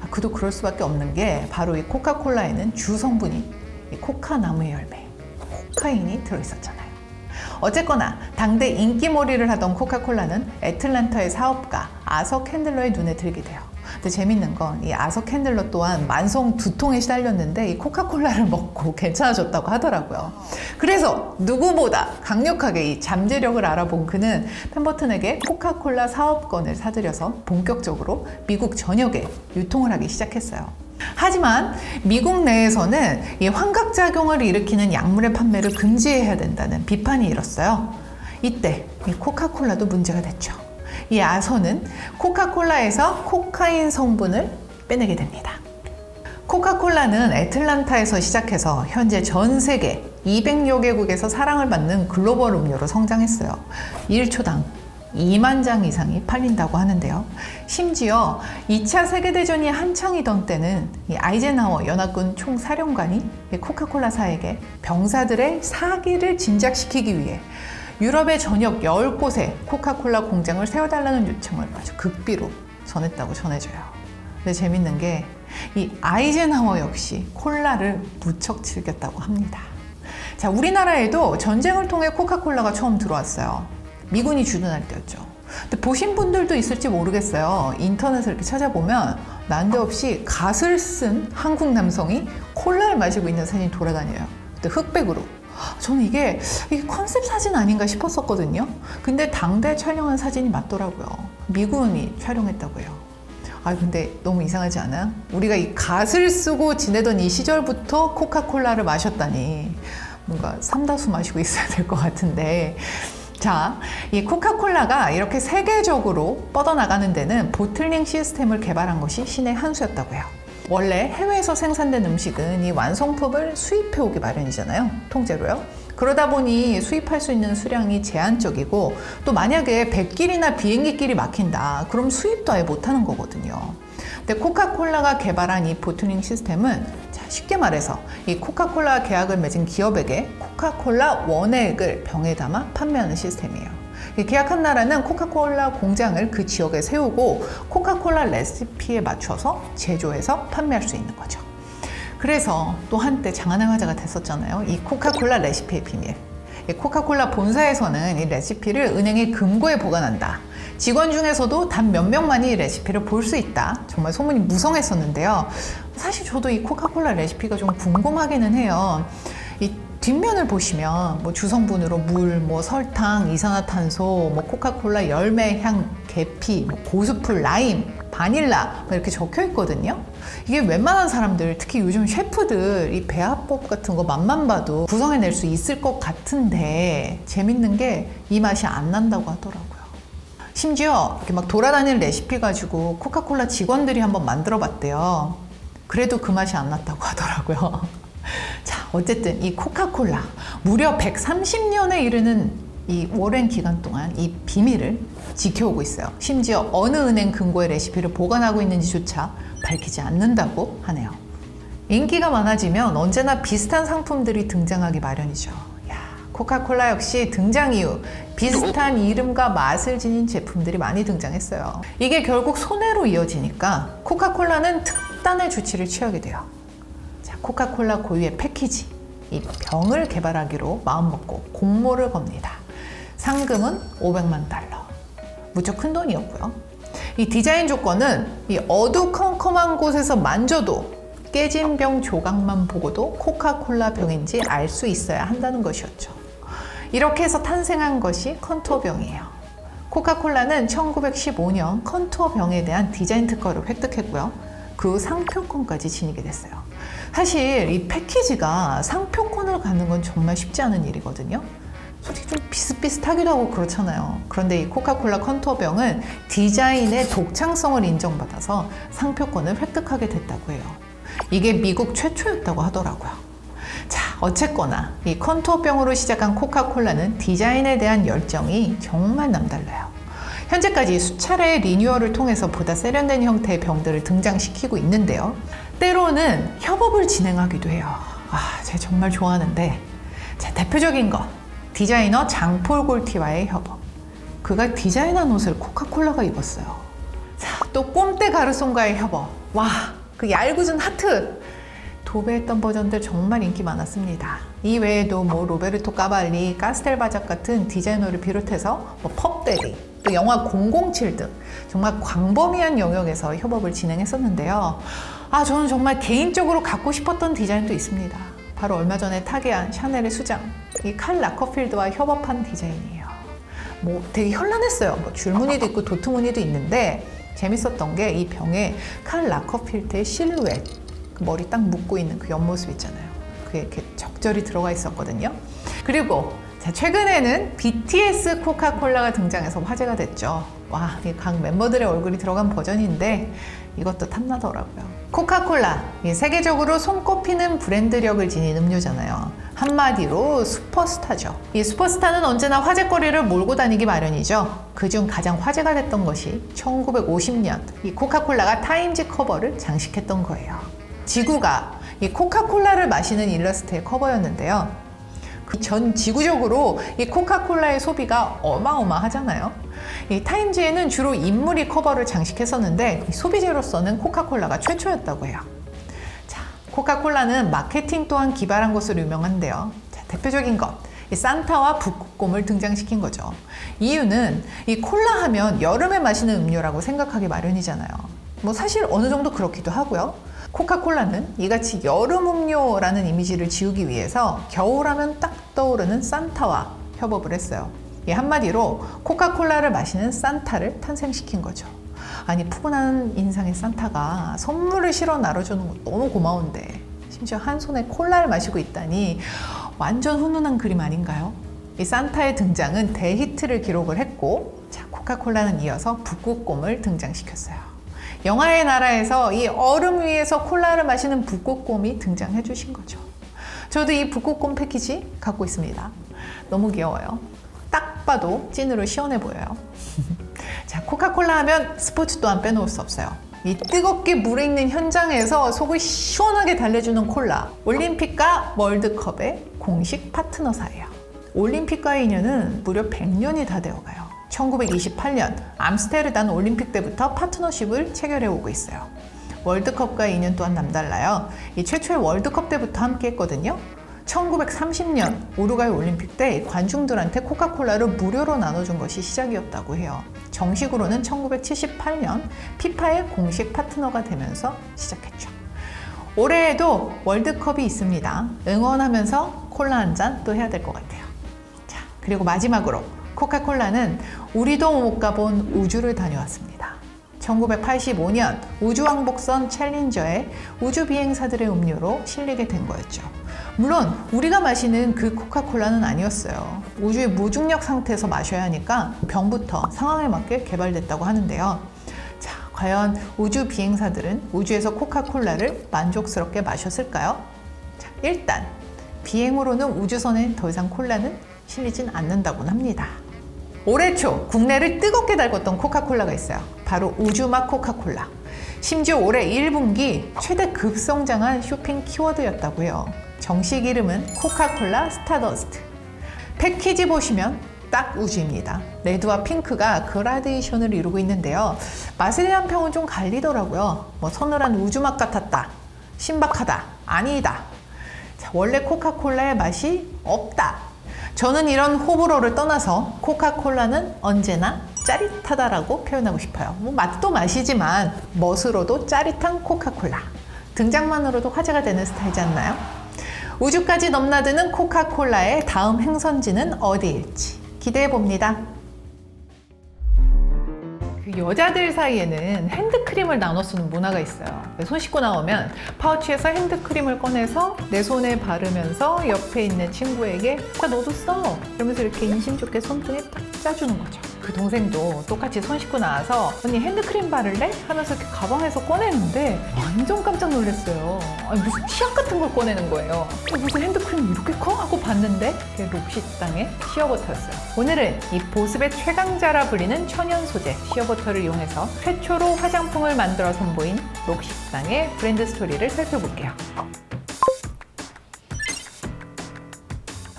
그도 그럴 수밖에 없는 게 바로 이 코카콜라에는 주 성분이 이 코카나무의 열매, 코카인이 들어있었잖아요. 어쨌거나 당대 인기몰이를 하던 코카콜라는 애틀랜타의 사업가 아서 캔들러의 눈에 들게 돼요. 근데 재밌는 건 이 아서 캔들러 또한 만성 두통에 시달렸는데 이 코카콜라를 먹고 괜찮아졌다고 하더라고요. 그래서 누구보다 강력하게 이 잠재력을 알아본 그는 펜버튼에게 코카콜라 사업권을 사들여서 본격적으로 미국 전역에 유통을 하기 시작했어요. 하지만 미국 내에서는 이 환각작용을 일으키는 약물의 판매를 금지해야 된다는 비판이 일었어요. 이때 이 코카콜라도 문제가 됐죠. 이 아서는 코카콜라에서 코카인 성분을 빼내게 됩니다. 코카콜라는 애틀란타에서 시작해서 현재 전 세계 200여 개국에서 사랑을 받는 글로벌 음료로 성장했어요. 1초당 2만 장 이상이 팔린다고 하는데요. 심지어 2차 세계대전이 한창이던 때는 이 아이젠하워 연합군 총사령관이 코카콜라사에게 병사들의 사기를 진작시키기 위해 유럽의 전역 10곳에 코카콜라 공장을 세워달라는 요청을 아주 극비로 전했다고 전해져요. 근데 재밌는 게 이 아이젠하워 역시 콜라를 무척 즐겼다고 합니다. 자, 우리나라에도 전쟁을 통해 코카콜라가 처음 들어왔어요. 미군이 주둔할 때였죠. 근데 보신 분들도 있을지 모르겠어요. 인터넷을 이렇게 찾아보면 난데없이 갓을 쓴 한국 남성이 콜라를 마시고 있는 사진이 돌아다녀요. 근데 흑백으로. 저는 이게 컨셉 사진 아닌가 싶었었거든요. 근데 당대 촬영한 사진이 맞더라고요. 미군이 촬영했다고 해요. 근데 너무 이상하지 않아요? 우리가 이 갓을 쓰고 지내던 이 시절부터 코카콜라를 마셨다니 뭔가 삼다수 마시고 있어야 될 것 같은데. 자, 이 코카콜라가 이렇게 세계적으로 뻗어나가는 데는 보틀링 시스템을 개발한 것이 신의 한 수였다고 해요. 원래 해외에서 생산된 음식은 이 완성품을 수입해 오기 마련이잖아요. 통째로요. 그러다 보니 수입할 수 있는 수량이 제한적이고 또 만약에 배길이나 비행기길이 막힌다. 그럼 수입도 아예 못하는 거거든요. 근데 코카콜라가 개발한 이 보틀링 시스템은 쉽게 말해서 이 코카콜라 계약을 맺은 기업에게 코카콜라 원액을 병에 담아 판매하는 시스템이에요. 계약한 나라는 코카콜라 공장을 그 지역에 세우고 코카콜라 레시피에 맞춰서 제조해서 판매할 수 있는 거죠. 그래서 또 한때 장안의 화제가 됐었잖아요. 이 코카콜라 레시피의 비밀. 이 코카콜라 본사에서는 이 레시피를 은행의 금고에 보관한다. 직원 중에서도 단 몇 명만이 이 레시피를 볼 수 있다. 정말 소문이 무성했었는데요. 사실 저도 이 코카콜라 레시피가 좀 궁금하기는 해요. 이 뒷면을 보시면 뭐 주성분으로 물, 뭐 설탕, 이산화탄소, 뭐 코카콜라 열매 향, 계피, 뭐 고수풀, 라임, 바닐라 이렇게 적혀 있거든요. 이게 웬만한 사람들, 특히 요즘 셰프들 이 배합법 같은 거 맛만 봐도 구성해낼 수 있을 것 같은데 재밌는 게 이 맛이 안 난다고 하더라고요. 심지어 이렇게 막 돌아다니는 레시피 가지고 코카콜라 직원들이 한번 만들어 봤대요. 그래도 그 맛이 안 났다고 하더라고요. 자, 어쨌든 이 코카콜라 무려 130년에 이르는 이 오랜 기간 동안 이 비밀을 지켜오고 있어요. 심지어 어느 은행 금고의 레시피를 보관하고 있는지조차 밝히지 않는다고 하네요. 인기가 많아지면 언제나 비슷한 상품들이 등장하기 마련이죠. 코카콜라 역시 등장 이후 비슷한 이름과 맛을 지닌 제품들이 많이 등장했어요. 이게 결국 손해로 이어지니까 코카콜라는 특단의 조치를 취하게 돼요. 자, 코카콜라 고유의 패키지, 이 병을 개발하기로 마음먹고 공모를 겁니다. 상금은 $500만. 무척 큰 돈이었고요. 이 디자인 조건은 이 어두컴컴한 곳에서 만져도 깨진 병 조각만 보고도 코카콜라 병인지 알 수 있어야 한다는 것이었죠. 이렇게 해서 탄생한 것이 컨투어 병이에요. 코카콜라는 1915년 컨투어 병에 대한 디자인 특허를 획득했고요. 그 후 상표권까지 지니게 됐어요. 사실 이 패키지가 상표권을 갖는 건 정말 쉽지 않은 일이거든요. 솔직히 좀 비슷비슷하기도 하고 그렇잖아요. 그런데 이 코카콜라 컨투어병은 디자인의 독창성을 인정받아서 상표권을 획득하게 됐다고 해요. 이게 미국 최초였다고 하더라고요. 자, 어쨌거나 이 컨투어병으로 시작한 코카콜라는 디자인에 대한 열정이 정말 남달라요. 현재까지 수차례의 리뉴얼을 통해서 보다 세련된 형태의 병들을 등장시키고 있는데요. 때로는 협업을 진행하기도 해요. 제가 정말 좋아하는데, 자, 대표적인 거, 디자이너 장폴 골티와의 협업. 그가 디자인한 옷을 코카콜라가 입었어요. 자, 또 꼼떼 가르송과의 협업. 와, 그 얄궂은 하트! 도배했던 버전들 정말 인기 많았습니다. 이 외에도 로베르토 까발리, 카스텔바작 같은 디자이너를 비롯해서 펍데디, 또 영화 007 등 정말 광범위한 영역에서 협업을 진행했었는데요. 저는 정말 개인적으로 갖고 싶었던 디자인도 있습니다. 바로 얼마 전에 타계한 샤넬의 수장, 이 칼 라커필드와 협업한 디자인이에요. 되게 현란했어요. 줄무늬도 있고 도트무늬도 있는데 재밌었던 게 이 병에 칼 라커필드의 실루엣, 그 머리 딱 묶고 있는 그 옆모습 있잖아요. 그게 이렇게 적절히 들어가 있었거든요. 그리고 최근에는 BTS 코카콜라가 등장해서 화제가 됐죠. 와, 각 멤버들의 얼굴이 들어간 버전인데 이것도 탐나더라고요. 코카콜라, 세계적으로 손꼽히는 브랜드력을 지닌 음료잖아요. 한마디로 슈퍼스타죠. 이 슈퍼스타는 언제나 화제거리를 몰고 다니기 마련이죠. 그중 가장 화제가 됐던 것이 1950년 이 코카콜라가 타임지 커버를 장식했던 거예요. 지구가 이 코카콜라를 마시는 일러스트의 커버였는데요. 전 지구적으로 이 코카콜라의 소비가 어마어마하잖아요. 이 타임지에는 주로 인물이 커버를 장식했었는데 소비재로서는 코카콜라가 최초였다고 해요. 자, 코카콜라는 마케팅 또한 기발한 것으로 유명한데요. 자, 대표적인 것, 이 산타와 북극곰을 등장시킨 거죠. 이유는 이 콜라 하면 여름에 마시는 음료라고 생각하기 마련이잖아요. 사실 어느 정도 그렇기도 하고요. 코카콜라는 이같이 여름 음료라는 이미지를 지우기 위해서 겨울하면 딱 떠오르는 산타와 협업을 했어요. 한마디로 코카콜라를 마시는 산타를 탄생시킨 거죠. 아니, 푸근한 인상의 산타가 선물을 실어 나눠주는 거 너무 고마운데 심지어 한 손에 콜라를 마시고 있다니 완전 훈훈한 그림 아닌가요? 이 산타의 등장은 대히트를 기록을 했고, 자, 코카콜라는 이어서 북극곰을 등장시켰어요. 영화의 나라에서 이 얼음 위에서 콜라를 마시는 북극곰이 등장해 주신 거죠. 저도 이 북극곰 패키지 갖고 있습니다. 너무 귀여워요. 딱 봐도 찐으로 시원해 보여요. 자, 코카콜라 하면 스포츠 또한 빼놓을 수 없어요. 이 뜨겁게 물에 있는 현장에서 속을 시원하게 달래주는 콜라. 올림픽과 월드컵의 공식 파트너사예요. 올림픽과의 인연은 무려 100년이 다 되어가요. 1928년 암스테르담 올림픽 때부터 파트너십을 체결해 오고 있어요. 월드컵과의 인연 또한 남달라요. 이 최초의 월드컵 때부터 함께 했거든요. 1930년 우루과이 올림픽 때 관중들한테 코카콜라를 무료로 나눠준 것이 시작이었다고 해요. 정식으로는 1978년 피파의 공식 파트너가 되면서 시작했죠. 올해에도 월드컵이 있습니다. 응원하면서 콜라 한 잔 또 해야 될 것 같아요. 자, 그리고 마지막으로 코카콜라는 우리도 못 가본 우주를 다녀왔습니다. 1985년 우주왕복선 챌린저에 우주비행사들의 음료로 실리게 된 거였죠. 물론 우리가 마시는 그 코카콜라는 아니었어요. 우주의 무중력 상태에서 마셔야 하니까 병부터 상황에 맞게 개발됐다고 하는데요. 자, 과연 우주비행사들은 우주에서 코카콜라를 만족스럽게 마셨을까요? 자, 일단 비행으로는 우주선에 더 이상 콜라는 실리진 않는다곤 합니다. 올해 초 국내를 뜨겁게 달궜던 코카콜라가 있어요. 바로 우주맛 코카콜라. 심지어 올해 1분기 최대 급성장한 쇼핑 키워드였다고 해요. 정식 이름은 코카콜라 스타더스트. 패키지 보시면 딱 우주입니다. 레드와 핑크가 그라데이션을 이루고 있는데요. 맛에 대한 평은 좀 갈리더라고요. 서늘한 우주맛 같았다, 신박하다, 아니다. 자, 원래 코카콜라의 맛이 없다. 저는 이런 호불호를 떠나서 코카콜라는 언제나 짜릿하다라고 표현하고 싶어요. 맛도 맛이지만 멋으로도 짜릿한 코카콜라. 등장만으로도 화제가 되는 스타일이지 않나요? 우주까지 넘나드는 코카콜라의 다음 행선지는 어디일지 기대해 봅니다. 여자들 사이에는 핸드크림을 나눠 쓰는 문화가 있어요. 손 씻고 나오면 파우치에서 핸드크림을 꺼내서 내 손에 바르면서 옆에 있는 친구에게 자 너도 써! 이러면서 이렇게 인심 좋게 손등에 딱 짜주는 거죠. 그 동생도 똑같이 손 씻고 나와서 언니 핸드크림 바를래? 하면서 이렇게 가방에서 꺼내는데 완전 깜짝 놀랐어요. 아니, 무슨 치약 같은 걸 꺼내는 거예요. 무슨 핸드크림이 이렇게 커? 하고 봤는데 그게 록시땅의 시어버터였어요. 오늘은 이 보습의 최강자라 불리는 천연 소재 시어버터를 이용해서 최초로 화장품을 만들어 선보인 록시땅의 브랜드 스토리를 살펴볼게요.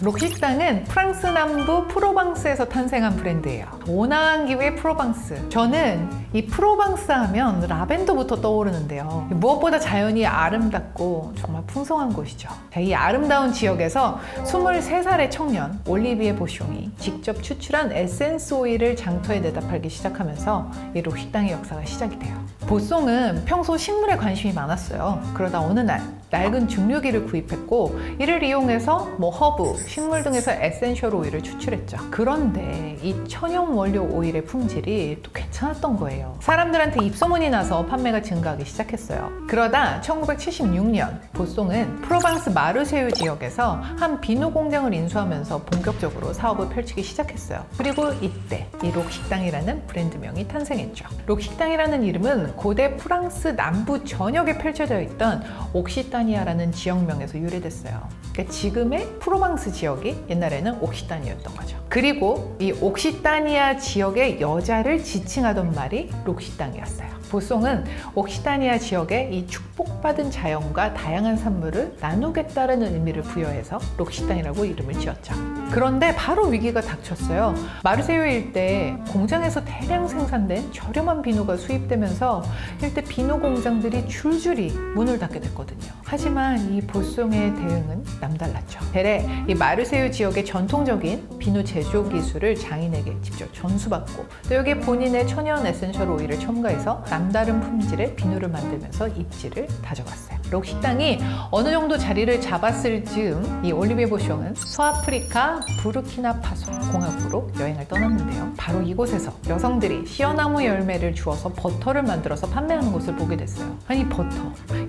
록시땅은 프랑스 남부 프로방스에서 탄생한 브랜드예요. 온화한 기후의 프로방스. 저는 이 프로방스 하면 라벤더부터 떠오르는데요. 무엇보다 자연이 아름답고 정말 풍성한 곳이죠. 이 아름다운 지역에서 23살의 청년 올리비에 보숑이 직접 추출한 에센스 오일을 장터에 내다 팔기 시작하면서 이 록시땅의 역사가 시작이 돼요. 보숑은 평소 식물에 관심이 많았어요. 그러다 어느 날 낡은 증류기를 구입했고 이를 이용해서 허브, 식물 등에서 에센셜 오일을 추출했죠. 그런데 이 천연 원료 오일의 품질이 또 괜찮았던 거예요. 사람들한테 입소문이 나서 판매가 증가하기 시작했어요. 그러다 1976년 보숑은 프로방스 마르세유 지역에서 한 비누 공장을 인수하면서 본격적으로 사업을 펼치기 시작했어요. 그리고 이때 이 록시땅이라는 브랜드명이 탄생했죠. 록시땅이라는 이름은 고대 프랑스 남부 전역에 펼쳐져 있던 옥시타니아라는 지역명에서 유래됐어요. 그러니까 지금의 프로방스 지역이 옛날에는 옥시타니아였던 거죠. 그리고 이 옥시타니아 지역의 여자를 지칭하던 말이 록시땅이었어요. 보숑은 옥시타니아 지역에 이 축복받은 자연과 다양한 산물을 나누겠다는 의미를 부여해서 록시땅이라고 이름을 지었죠. 그런데 바로 위기가 닥쳤어요. 마르세유 일대에 공장에서 대량 생산된 저렴한 비누가 수입되면서 일대 비누 공장들이 줄줄이 문을 닫게 됐거든요. 하지만 이 보숑의 대응은 남달랐죠. 대래 이 마르세유 지역의 전통적인 비누 제조 기술을 장인에게 직접 전수받고 또 여기에 본인의 천연 에센셜 오일을 첨가해서 남다른 품질의 비누를 만들면서 입지를 다져갔어요. 록시땅이 어느 정도 자리를 잡았을 즈음 이 올리비에 보숑은 서아프리카 부르키나파소 공화국으로 여행을 떠났는데요. 바로 이곳에서 여성들이 시어나무 열매를 주워서 버터를 만들어서 판매하는 것을 보게 됐어요. 아니 버터.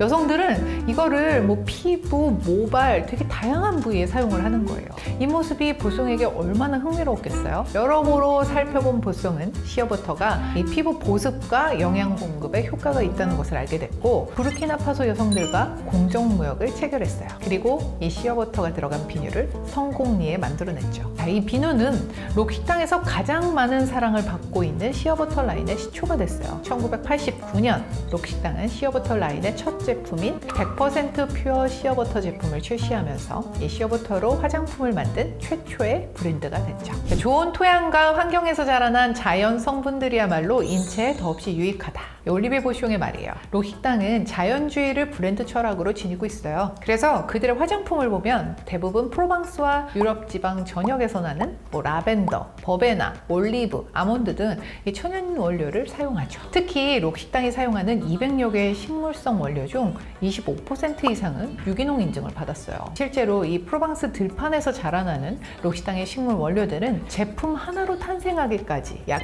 여성들은 이거를 피부, 모발 되게 다양한 부위에 사용을 하는 거예요. 이 모습이 보숑에게 얼마나 흥미로웠겠어요? 여러모로 살펴본 보숑은 시어버터가 이 피부 보습과 영양 공급에 효과가 있다는 것을 알게 됐고 부르키나파소 여성들과 공정무역을 체결했어요. 그리고 이 시어버터가 들어간 비누를 성공리에 만들어냈죠. 자, 이 비누는 록시땅에서 가장 많은 사랑을 받고 있는 시어버터 라인의 시초가 됐어요. 1989년 록시땅은 시어버터 라인의 첫 제품인 100% 퓨어 시어버터 제품을 출시하면서 이 시어버터로 화장품을 만든 최초의 브랜드가 됐죠. 좋은 토양과 환경에서 자라난 자연 성분들이야말로 인체에 더없이 유익하다. 올리비에 보숑의 말이에요. 록시땅은 자연주의를 브랜드 철학으로 지니고 있어요. 그래서 그들의 화장품을 보면 대부분 프로방스와 유럽 지방 전역에서 나는 라벤더, 버베나, 올리브, 아몬드 등 이 천연 원료를 사용하죠. 특히 록시땅이 사용하는 200여 개의 식물성 원료 중 25% 이상은 유기농 인증을 받았어요. 실제로 이 프로방스 들판에서 자라나는 록시땅의 식물 원료들은 제품 하나로 탄생하기까지 약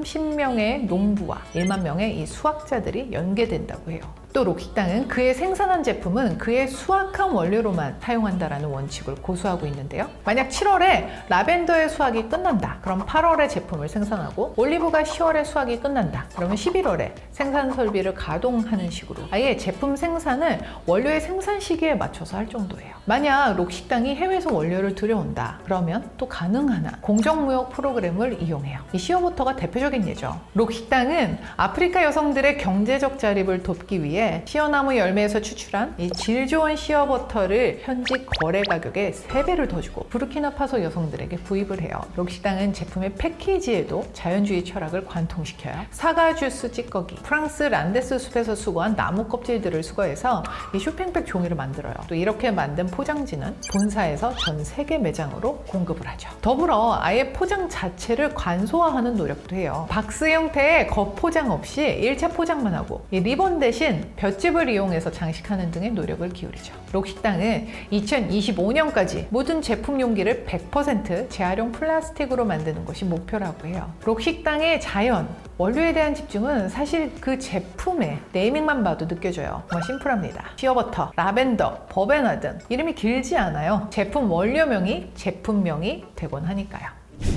130명의 농부와 1만 명의 이 수학자들이 연계된다고 해요. 또 록시땅은 그의 생산한 제품은 그의 수확한 원료로만 사용한다라는 원칙을 고수하고 있는데요. 만약 7월에 라벤더의 수확이 끝난다. 그럼 8월에 제품을 생산하고 올리브가 10월에 수확이 끝난다. 그러면 11월에 생산 설비를 가동하는 식으로 아예 제품 생산을 원료의 생산 시기에 맞춰서 할 정도예요. 만약 록시땅이 해외에서 원료를 들여온다. 그러면 또 가능하나 공정무역 프로그램을 이용해요. 이 시어버터가 대표적인 예죠. 록시땅은 아프리카 여성들의 경제적 자립을 돕기 위해 시어나무 열매에서 추출한 이 질 좋은 시어버터를 현지 거래 가격의 3배를 더 주고 부르키나파소 여성들에게 구입을 해요. 록시땅은 제품의 패키지에도 자연주의 철학을 관통시켜요. 사과 주스 찌꺼기, 프랑스 란데스 숲에서 수거한 나무 껍질들을 수거해서 이 쇼핑백 종이를 만들어요. 또 이렇게 만든 포장지는 본사에서 전 세계 매장으로 공급을 하죠. 더불어 아예 포장 자체를 관소화하는 노력도 해요. 박스 형태의 겉포장 없이 1차 포장만 하고 이 리본 대신 볏짚을 이용해서 장식하는 등의 노력을 기울이죠. 록식당은 2025년까지 모든 제품 용기를 100% 재활용 플라스틱으로 만드는 것이 목표라고 해요. 록식당의 자연, 원료에 대한 집중은 사실 그 제품의 네이밍만 봐도 느껴져요. 정말 심플합니다. 시어버터, 라벤더, 버베나 등 이름이 길지 않아요. 제품 원료명이 제품명이 되곤 하니까요.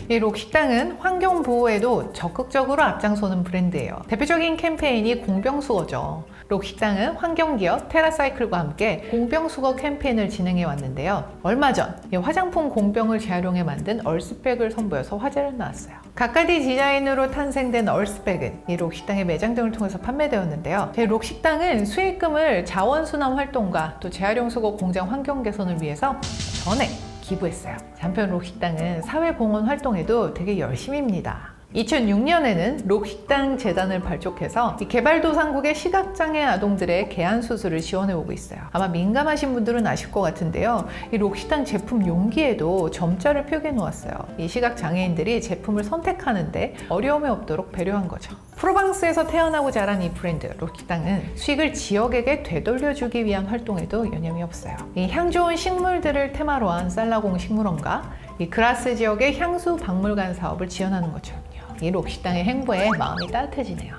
이 록식당은 환경 보호에도 적극적으로 앞장서는 브랜드예요. 대표적인 캠페인이 공병수거죠. 록식당은 환경기업 테라사이클과 함께 공병수거 캠페인을 진행해 왔는데요. 얼마 전 화장품 공병을 재활용해 만든 얼스백을 선보여서 화제를 낳았어요. 각가지 디자인으로 탄생된 얼스백은 이 록식당의 매장 등을 통해서 판매되었는데요. 록식당은 수익금을 자원순환 활동과 또 재활용 수거 공장 환경 개선을 위해서 전액 기부했어요. 한편 록식당은 사회공헌 활동에도 되게 열심입니다. 2006년에는 록식당 재단을 발족해서 개발도상국의 시각장애 아동들의 개안 수술을 지원해오고 있어요. 아마 민감하신 분들은 아실 것 같은데요. 이 록식당 제품 용기에도 점자를 표기해 놓았어요. 이 시각장애인들이 제품을 선택하는데 어려움이 없도록 배려한 거죠. 프로방스에서 태어나고 자란 이 브랜드 록식당은 수익을 지역에게 되돌려주기 위한 활동에도 여념이 없어요. 이 향 좋은 식물들을 테마로 한 살라공 식물원과 이 그라스 지역의 향수 박물관 사업을 지원하는 것처럼요. 이 록식당의 행보에 마음이 따뜻해지네요.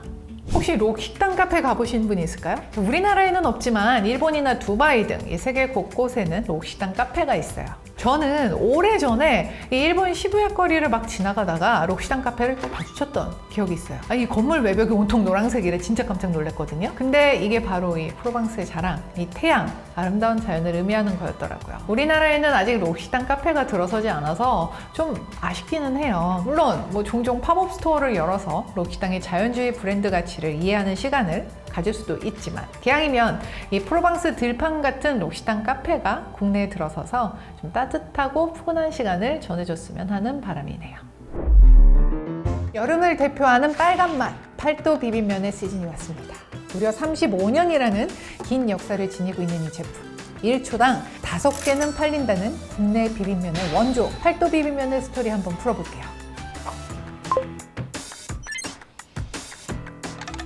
혹시 록식당 카페 가보신 분 있을까요? 우리나라에는 없지만 일본이나 두바이 등 이 세계 곳곳에는 록식당 카페가 있어요. 저는 오래전에 이 일본 시부야 거리를 막 지나가다가 록식당 카페를 또 마주쳤던 기억이 있어요. 이 건물 외벽이 온통 노란색이래. 진짜 깜짝 놀랐거든요. 근데 이게 바로 이 프로방스의 자랑, 이 태양, 아름다운 자연을 의미하는 거였더라고요. 우리나라에는 아직 록식당 카페가 들어서지 않아서 좀 아쉽기는 해요. 물론 종종 팝업 스토어를 열어서 록식당의 자연주의 브랜드 가치를 이해하는 시간을 가질 수도 있지만 기왕이면 이 프로방스 들판 같은 록식당 카페가 국내에 들어서서 좀 따뜻하고 푸근한 시간을 전해줬으면 하는 바람이네요. 여름을 대표하는 빨간 맛, 팔도 비빔면의 시즌이 왔습니다. 무려 35년이라는 긴 역사를 지니고 있는 이 제품. 1초당 5개는 팔린다는 국내 비빔면의 원조, 팔도 비빔면의 스토리 한번 풀어볼게요.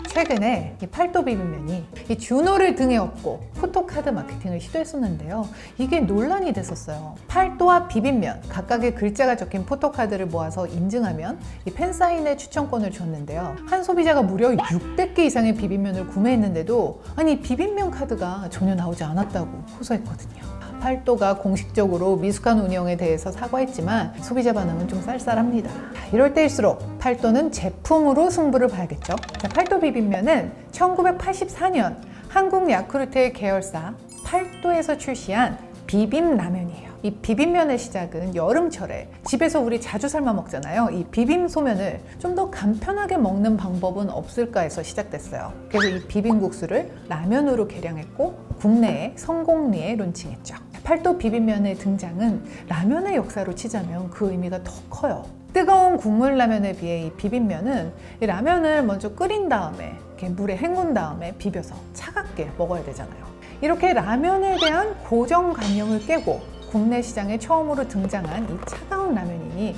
최근에 이 팔도 비빔면이 이 준호를 등에 업고 포토카드 마케팅을 시도했었는데요. 이게 논란이 됐었어요. 팔도와 비빔면 각각의 글자가 적힌 포토카드를 모아서 인증하면 이 팬사인회 추천권을 줬는데요. 한 소비자가 무려 600개 이상의 비빔면을 구매했는데도 아니 비빔면 카드가 전혀 나오지 않았다고 호소했거든요. 팔도가 공식적으로 미숙한 운영에 대해서 사과했지만 소비자 반응은 좀 쌀쌀합니다. 이럴 때일수록 팔도는 제품으로 승부를 봐야겠죠. 팔도 비빔면은 1984년 한국 야쿠르트의 계열사 팔도에서 출시한 비빔라면이에요. 이 비빔면의 시작은 여름철에 집에서 우리 자주 삶아 먹잖아요. 이 비빔소면을 좀 더 간편하게 먹는 방법은 없을까 해서 시작됐어요. 그래서 이 비빔국수를 라면으로 개량했고 국내에 성공리에 론칭했죠. 팔도 비빔면의 등장은 라면의 역사로 치자면 그 의미가 더 커요. 뜨거운 국물 라면에 비해 이 비빔면은 이 라면을 먼저 끓인 다음에 이렇게 물에 헹군 다음에 비벼서 차갑게 먹어야 되잖아요. 이렇게 라면에 대한 고정관념을 깨고 국내 시장에 처음으로 등장한 이 차가운 라면이니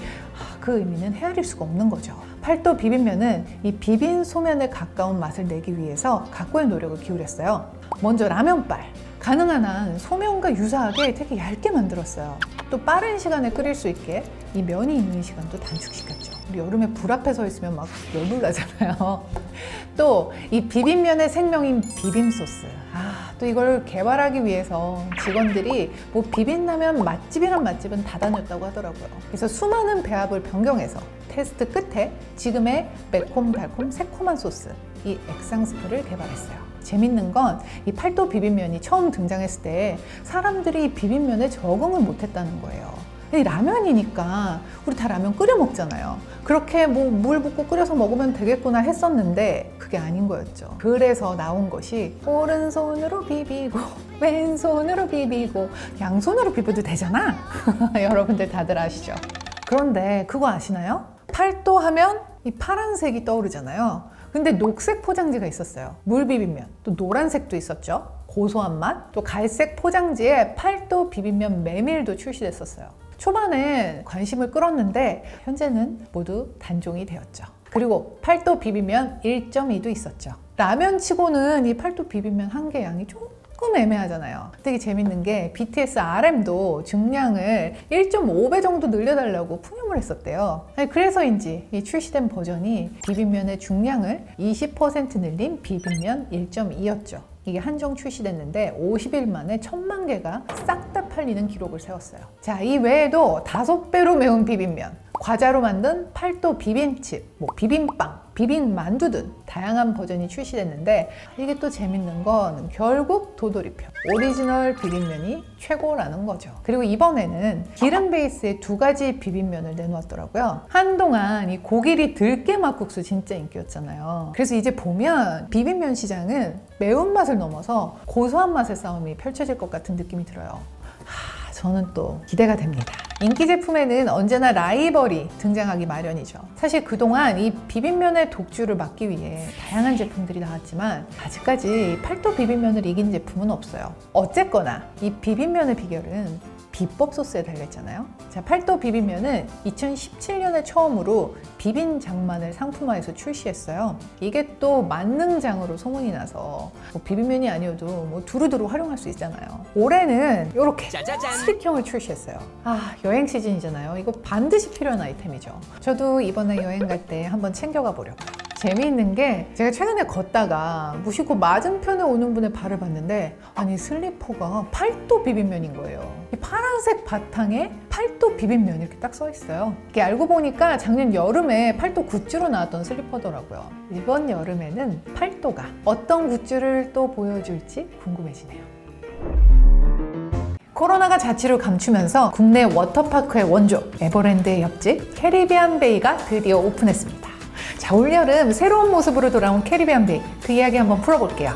그 의미는 헤아릴 수가 없는 거죠. 팔도 비빔면은 이 비빔 소면에 가까운 맛을 내기 위해서 각고의 노력을 기울였어요. 먼저 라면발, 가능한 한 소면과 유사하게 되게 얇게 만들었어요. 또 빠른 시간에 끓일 수 있게 이 면이 익는 시간도 단축시켰죠. 우리 여름에 불 앞에 서 있으면 막 열불 나잖아요. 또 이 비빔면의 생명인 비빔소스. 또 이걸 개발하기 위해서 직원들이 비빔라면 맛집이란 맛집은 다 다녔다고 하더라고요. 그래서 수많은 배합을 변경해서 테스트 끝에 지금의 매콤, 달콤, 새콤한 소스, 이 액상스프를 개발했어요. 재밌는 건 이 팔도 비빔면이 처음 등장했을 때 사람들이 비빔면에 적응을 못했다는 거예요. 라면이니까 우리 다 라면 끓여 먹잖아요. 그렇게 물 붓고 끓여서 먹으면 되겠구나 했었는데 그게 아닌 거였죠. 그래서 나온 것이 오른손으로 비비고 왼손으로 비비고 양손으로 비벼도 되잖아. 여러분들 다들 아시죠? 그런데 그거 아시나요? 팔도 하면 이 파란색이 떠오르잖아요. 근데 녹색 포장지가 있었어요. 물비빔면. 또 노란색도 있었죠. 고소한 맛. 또 갈색 포장지에 팔도 비빔면 메밀도 출시됐었어요. 초반엔 관심을 끌었는데 현재는 모두 단종이 되었죠. 그리고 팔도 비빔면 1.2도 있었죠. 라면 치고는 이 팔도 비빔면 한 개 양이 조금 애매하잖아요. 되게 재밌는 게 BTS RM도 중량을 1.5배 정도 늘려달라고 푸념을 했었대요. 그래서인지 이 출시된 버전이 비빔면의 중량을 20% 늘린 비빔면 1.2였죠. 이게 한정 출시됐는데 50일 만에 1000만 개가 싹 다 팔리는 기록을 세웠어요. 자, 이 외에도 5배로 매운 비빔면, 과자로 만든 팔도 비빔칩, 비빔빵, 비빔만두 등 다양한 버전이 출시됐는데 이게 또 재밌는 건 결국 도돌이표 오리지널 비빔면이 최고라는 거죠. 그리고 이번에는 기름 베이스의 2가지 비빔면을 내놓았더라고요. 한동안 이 고기리 들깨 막국수 진짜 인기였잖아요. 그래서 이제 보면 비빔면 시장은 매운맛을 넘어서 고소한 맛의 싸움이 펼쳐질 것 같은 느낌이 들어요. 저는 또 기대가 됩니다. 인기 제품에는 언제나 라이벌이 등장하기 마련이죠. 사실 그동안 이 비빔면의 독주를 막기 위해 다양한 제품들이 나왔지만 아직까지 팔도 비빔면을 이긴 제품은 없어요. 어쨌거나 이 비빔면의 비결은 비법 소스에 달려있잖아요. 자, 팔도 비빔면은 2017년에 처음으로 비빔장만을 상품화해서 출시했어요. 이게 또 만능장으로 소문이 나서 비빔면이 아니어도 두루두루 활용할 수 있잖아요. 올해는 이렇게 스틱형을 출시했어요. 여행 시즌이잖아요. 이거 반드시 필요한 아이템이죠. 저도 이번에 여행 갈 때 한번 챙겨가 보려고요. 재미있는 게 제가 최근에 걷다가 무심코 맞은편에 오는 분의 발을 봤는데 아니 슬리퍼가 팔도 비빔면인 거예요. 이 파란색 바탕에 팔도 비빔면 이렇게 딱 써 있어요. 이게 알고 보니까 작년 여름에 팔도 굿즈로 나왔던 슬리퍼더라고요. 이번 여름에는 팔도가 어떤 굿즈를 또 보여줄지 궁금해지네요. 코로나가 자취를 감추면서 국내 워터파크의 원조 에버랜드의 옆집 캐리비안 베이가 드디어 오픈했습니다. 자, 올여름 새로운 모습으로 돌아온 캐리비안 베이, 그 이야기 한번 풀어볼게요.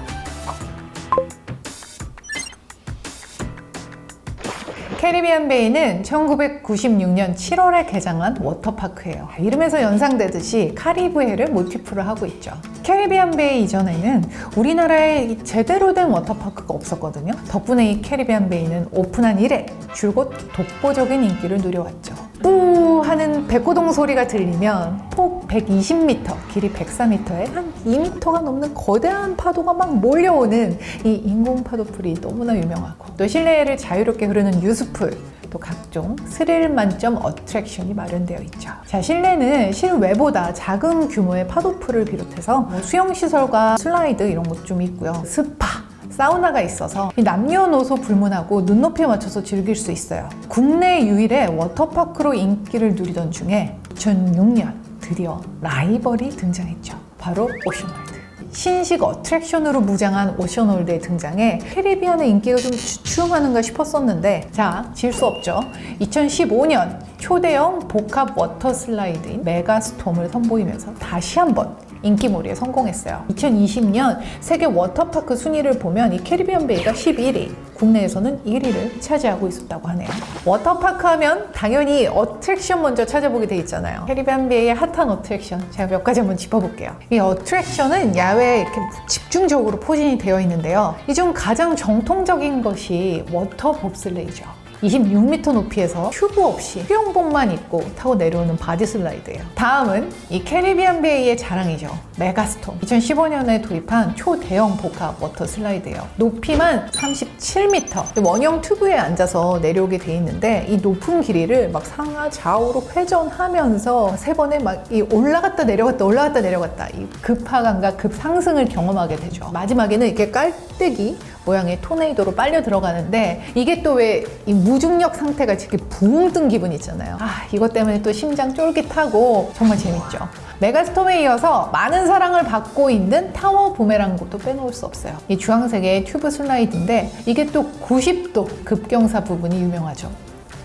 캐리비안 베이는 1996년 7월에 개장한 워터파크예요. 이름에서 연상되듯이 카리브해를 모티프로 하고 있죠. 캐리비안 베이 이전에는 우리나라에 제대로 된 워터파크가 없었거든요. 덕분에 이 캐리비안 베이는 오픈한 이래 줄곧 독보적인 인기를 누려왔죠. 우 하는 백고동 소리가 들리면 폭 120m, 길이 104m에 한 2m가 넘는 거대한 파도가 막 몰려오는 이 인공 파도풀이 너무나 유명하고, 또 실내를 자유롭게 흐르는 유수풀, 또 각종 스릴 만점 어트랙션이 마련되어 있죠. 자, 실내는 실외보다 작은 규모의 파도풀을 비롯해서 수영시설과 슬라이드 이런 것 좀 있고요. 스파, 사우나가 있어서 남녀노소 불문하고 눈높이에 맞춰서 즐길 수 있어요. 국내 유일의 워터파크로 인기를 누리던 중에 2006년 드디어 라이벌이 등장했죠. 바로 오션월드. 신식 어트랙션으로 무장한 오션월드의 등장에 캐리비안의 인기가 좀 주춤하는가 싶었었는데, 자, 질 수 없죠. 2015년 초대형 복합 워터 슬라이드인 메가스톰을 선보이면서 다시 한번 인기몰이에 성공했어요. 2020년 세계 워터파크 순위를 보면 이 캐리비안 베이가 11위, 국내에서는 1위를 차지하고 있었다고 하네요. 워터파크 하면 당연히 어트랙션 먼저 찾아보게 돼 있잖아요. 캐리비안 베이의 핫한 어트랙션, 제가 몇 가지 한번 짚어볼게요. 이 어트랙션은 야외에 이렇게 집중적으로 포진이 되어 있는데요. 이 중 가장 정통적인 것이 워터 봅슬레이죠. 26m 높이에서 튜브 없이 수영복만 입고 타고 내려오는 바디 슬라이드예요. 다음은 이 캐리비안 베이의 자랑이죠. 메가스톰. 2015년에 도입한 초대형 복합 워터 슬라이드예요. 높이만 37m. 원형 튜브에 앉아서 내려오게 돼 있는데 이 높은 길이를 막 상하 좌우로 회전하면서 3번에 막 이 올라갔다 내려갔다 올라갔다 내려갔다 이 급하감과 급상승을 경험하게 되죠. 마지막에는 이렇게 깔때기 모양의 토네이도로 빨려 들어가는데, 이게 또 왜 이 무중력 상태가 이렇게 붕 뜬 기분 있잖아요. 이것 때문에 또 심장 쫄깃하고 정말 재밌죠. 메가스톰에 이어서 많은 사랑을 받고 있는 타워 부메랑도 빼놓을 수 없어요. 이 주황색의 튜브 슬라이드인데 이게 또 90도 급경사 부분이 유명하죠.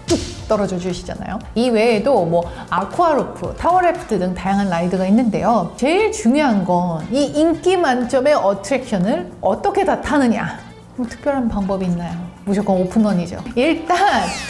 뚝 떨어져 주시잖아요. 이 외에도 아쿠아로프, 타워래프트 등 다양한 라이드가 있는데요. 제일 중요한 건 이 인기 만점의 어트랙션을 어떻게 다 타느냐. 특별한 방법이 있나요? 무조건 오픈런이죠. 일단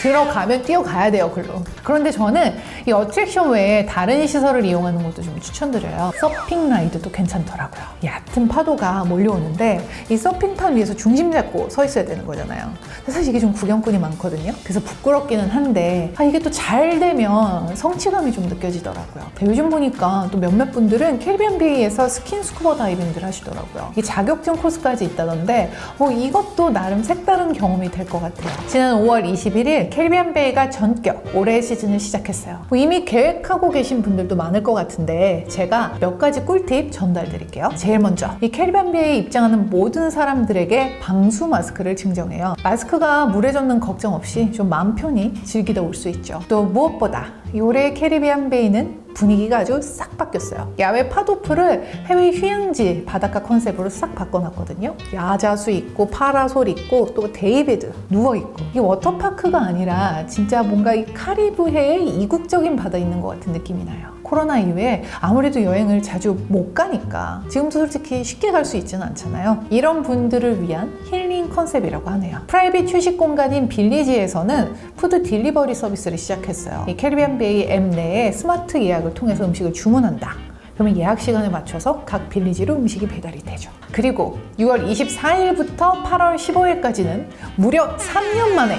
들어가면 뛰어가야 돼요, 글로. 그런데 저는 이 어트랙션 외에 다른 시설을 이용하는 것도 좀 추천드려요. 서핑 라이드도 괜찮더라고요. 얕은 파도가 몰려오는데 이 서핑탄 위에서 중심 잡고 서 있어야 되는 거잖아요. 사실 이게 좀 구경꾼이 많거든요. 그래서 부끄럽기는 한데 이게 또 잘 되면 성취감이 좀 느껴지더라고요. 요즘 보니까 또 몇몇 분들은 캐리비안 베이에서 스킨 스쿠버 다이빙들 하시더라고요. 이 자격증 코스까지 있다던데 이것도 나름 색다른 경험이 될 것 같아요. 지난 5월 21일 캐리비안 베이가 전격 올해의 시즌을 시작했어요. 이미 계획하고 계신 분들도 많을 것 같은데 제가 몇 가지 꿀팁 전달드릴게요. 제일 먼저 이 캐리비안 베이에 입장하는 모든 사람들에게 방수 마스크를 증정해요. 마스크가 물에 젖는 걱정 없이 좀 마음 편히 즐기다 올 수 있죠. 또 무엇보다 올해 캐리비안 베이는 분위기가 아주 싹 바뀌었어요. 야외 파도풀을 해외 휴양지 바닷가 컨셉으로 싹 바꿔놨거든요. 야자수 있고 파라솔 있고 또 데이베드 누워있고 이게 워터파크가 아니라 진짜 뭔가 이 카리브해의 이국적인 바다 있는 것 같은 느낌이 나요. 코로나 이후에 아무래도 여행을 자주 못 가니까 지금도 솔직히 쉽게 갈 수 있지는 않잖아요. 이런 분들을 위한 힐링 컨셉이라고 하네요. 프라이빗 휴식 공간인 빌리지에서는 푸드 딜리버리 서비스를 시작했어요. 이 캐리비안 베이 앱 내에 스마트 예약을 통해서 음식을 주문한다. 그러면 예약 시간에 맞춰서 각 빌리지로 음식이 배달이 되죠. 그리고 6월 24일부터 8월 15일까지는 무려 3년 만에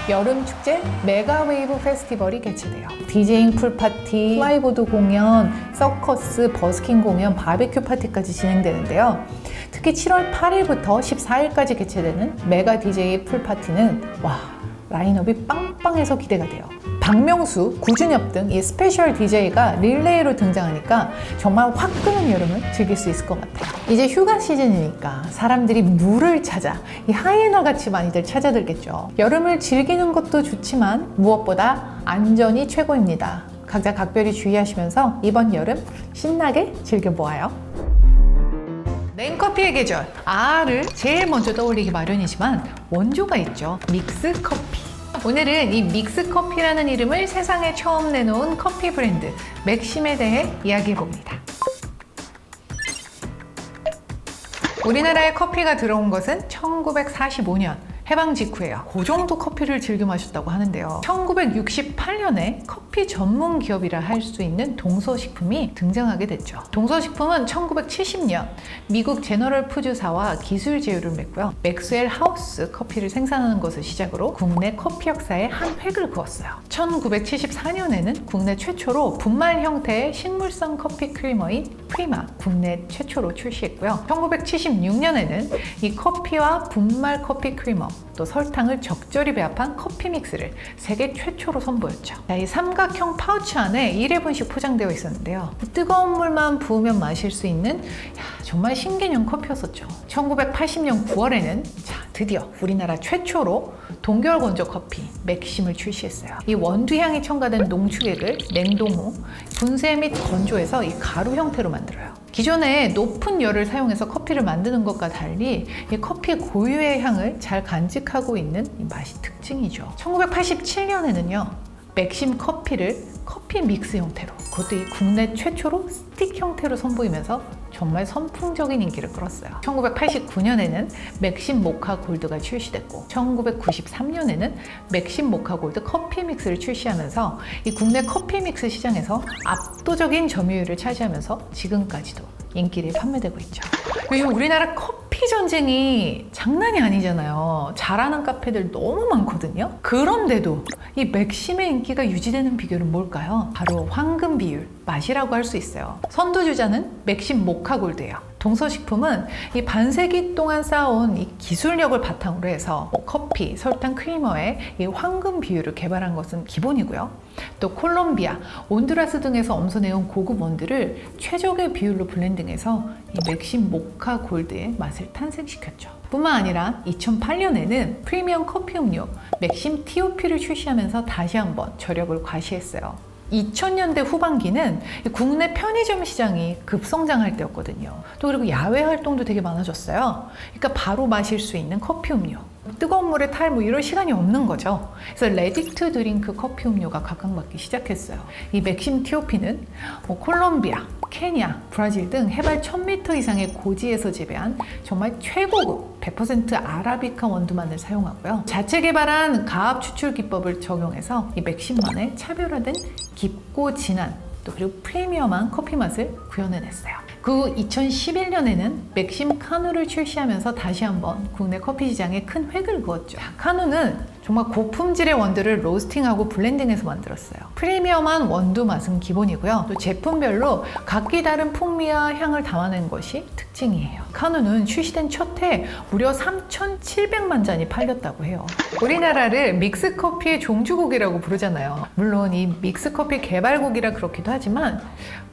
여름 축제 메가웨이브 페스티벌이 개최돼요. 디제잉 풀파티, 플라이보드 공연, 서커스, 버스킹 공연, 바베큐 파티까지 진행되는데요. 특히 7월 8일부터 14일까지 개최되는 메가 DJ 풀파티는 라인업이 빵빵해서 기대가 돼요. 박명수, 구준엽 등 이 스페셜 DJ가 릴레이로 등장하니까 정말 화끈한 여름을 즐길 수 있을 것 같아요. 이제 휴가 시즌이니까 사람들이 물을 찾아 이 하이에나 같이 많이들 찾아들겠죠. 여름을 즐기는 것도 좋지만 무엇보다 안전이 최고입니다. 각자 각별히 주의하시면서 이번 여름 신나게 즐겨보아요. 냉커피의 계절, 아를 제일 먼저 떠올리기 마련이지만 원조가 있죠. 믹스커피. 오늘은 이 믹스커피라는 이름을 세상에 처음 내놓은 커피 브랜드 맥심에 대해 이야기해봅니다. 우리나라에 커피가 들어온 것은 1945년 해방 직후예요. 그 정도 커피를 즐겨 마셨다고 하는데요. 1968년에 커피 전문 기업이라 할 수 있는 동서식품이 등장하게 됐죠. 동서식품은 1970년 미국 제너럴 푸드사와 기술 제휴를 맺고요. 맥스웰 하우스 커피를 생산하는 것을 시작으로 국내 커피 역사에 한 획을 그었어요. 1974년에는 국내 최초로 분말 형태의 식물성 커피 크리머인 프리마 국내 최초로 출시했고요. 1976년에는 이 커피와 분말 커피 크리머 또 설탕을 적절히 배합한 커피 믹스를 세계 최초로 선보였죠. 이 삼각형 파우치 안에 1회분씩 포장되어 있었는데요. 뜨거운 물만 부으면 마실 수 있는 정말 신개념 커피였었죠. 1980년 9월에는 드디어 우리나라 최초로 동결 건조 커피 맥심을 출시했어요. 이 원두향이 첨가된 농축액을 냉동 후 분쇄 및 건조해서 이 가루 형태로 만들어요. 기존에 높은 열을 사용해서 커피를 만드는 것과 달리 이 커피의 고유의 향을 잘 간직하고 있는 이 맛이 특징이죠. 1987년에는요. 맥심 커피를 커피 믹스 형태로, 그것도 이 국내 최초로 스틱 형태로 선보이면서 정말 선풍적인 인기를 끌었어요. 1989년에는 맥심 모카 골드가 출시됐고 1993년에는 맥심 모카 골드 커피 믹스를 출시하면서 이 국내 커피 믹스 시장에서 압도적인 점유율을 차지하면서 지금까지도 인기를 판매되고 있죠. 요즘 우리나라 커피 전쟁이 장난이 아니잖아요. 잘하는 카페들 너무 많거든요. 그런데도 이 맥심의 인기가 유지되는 비결은 뭘까요? 바로 황금 비율, 맛이라고 할 수 있어요. 선두주자는 맥심 모카 골드예요. 동서식품은 이 반세기 동안 쌓아온 이 기술력을 바탕으로 해서 커피, 설탕, 크리머의 이 황금 비율을 개발한 것은 기본이고요. 또 콜롬비아, 온두라스 등에서 엄선해온 고급 원두를 최적의 비율로 블렌딩해서 이 맥심 모카 골드의 맛을 탄생시켰죠. 뿐만 아니라 2008년에는 프리미엄 커피 음료 맥심 TOP를 출시하면서 다시 한번 저력을 과시했어요. 2000년대 후반기는 국내 편의점 시장이 급성장할 때였거든요. 또 그리고 야외 활동도 되게 많아졌어요. 그러니까 바로 마실 수 있는 커피 음료, 뜨거운 물에 탈 뭐 이럴 시간이 없는 거죠. 그래서 레디 투 드링크 커피 음료가 각광받기 시작했어요. 이 맥심 TOP는 콜롬비아, 케냐, 브라질 등 해발 1000m 이상의 고지에서 재배한 정말 최고급 100% 아라비카 원두만을 사용하고요. 자체 개발한 가압 추출 기법을 적용해서 이 맥심만의 차별화된 깊고 진한 또 그리고 프리미엄한 커피 맛을 구현해냈어요. 그 2011년에는 맥심 카누를 출시하면서 다시 한번 국내 커피 시장에 큰 획을 그었죠. 카누는 정말 고품질의 원두를 로스팅하고 블렌딩해서 만들었어요. 프리미엄한 원두 맛은 기본이고요. 또 제품별로 각기 다른 풍미와 향을 담아낸 것이 특징이에요. 카누는 출시된 첫 해 무려 3,700만 잔이 팔렸다고 해요. 우리나라를 믹스커피의 종주국이라고 부르잖아요. 물론 이 믹스커피 개발국이라 그렇기도 하지만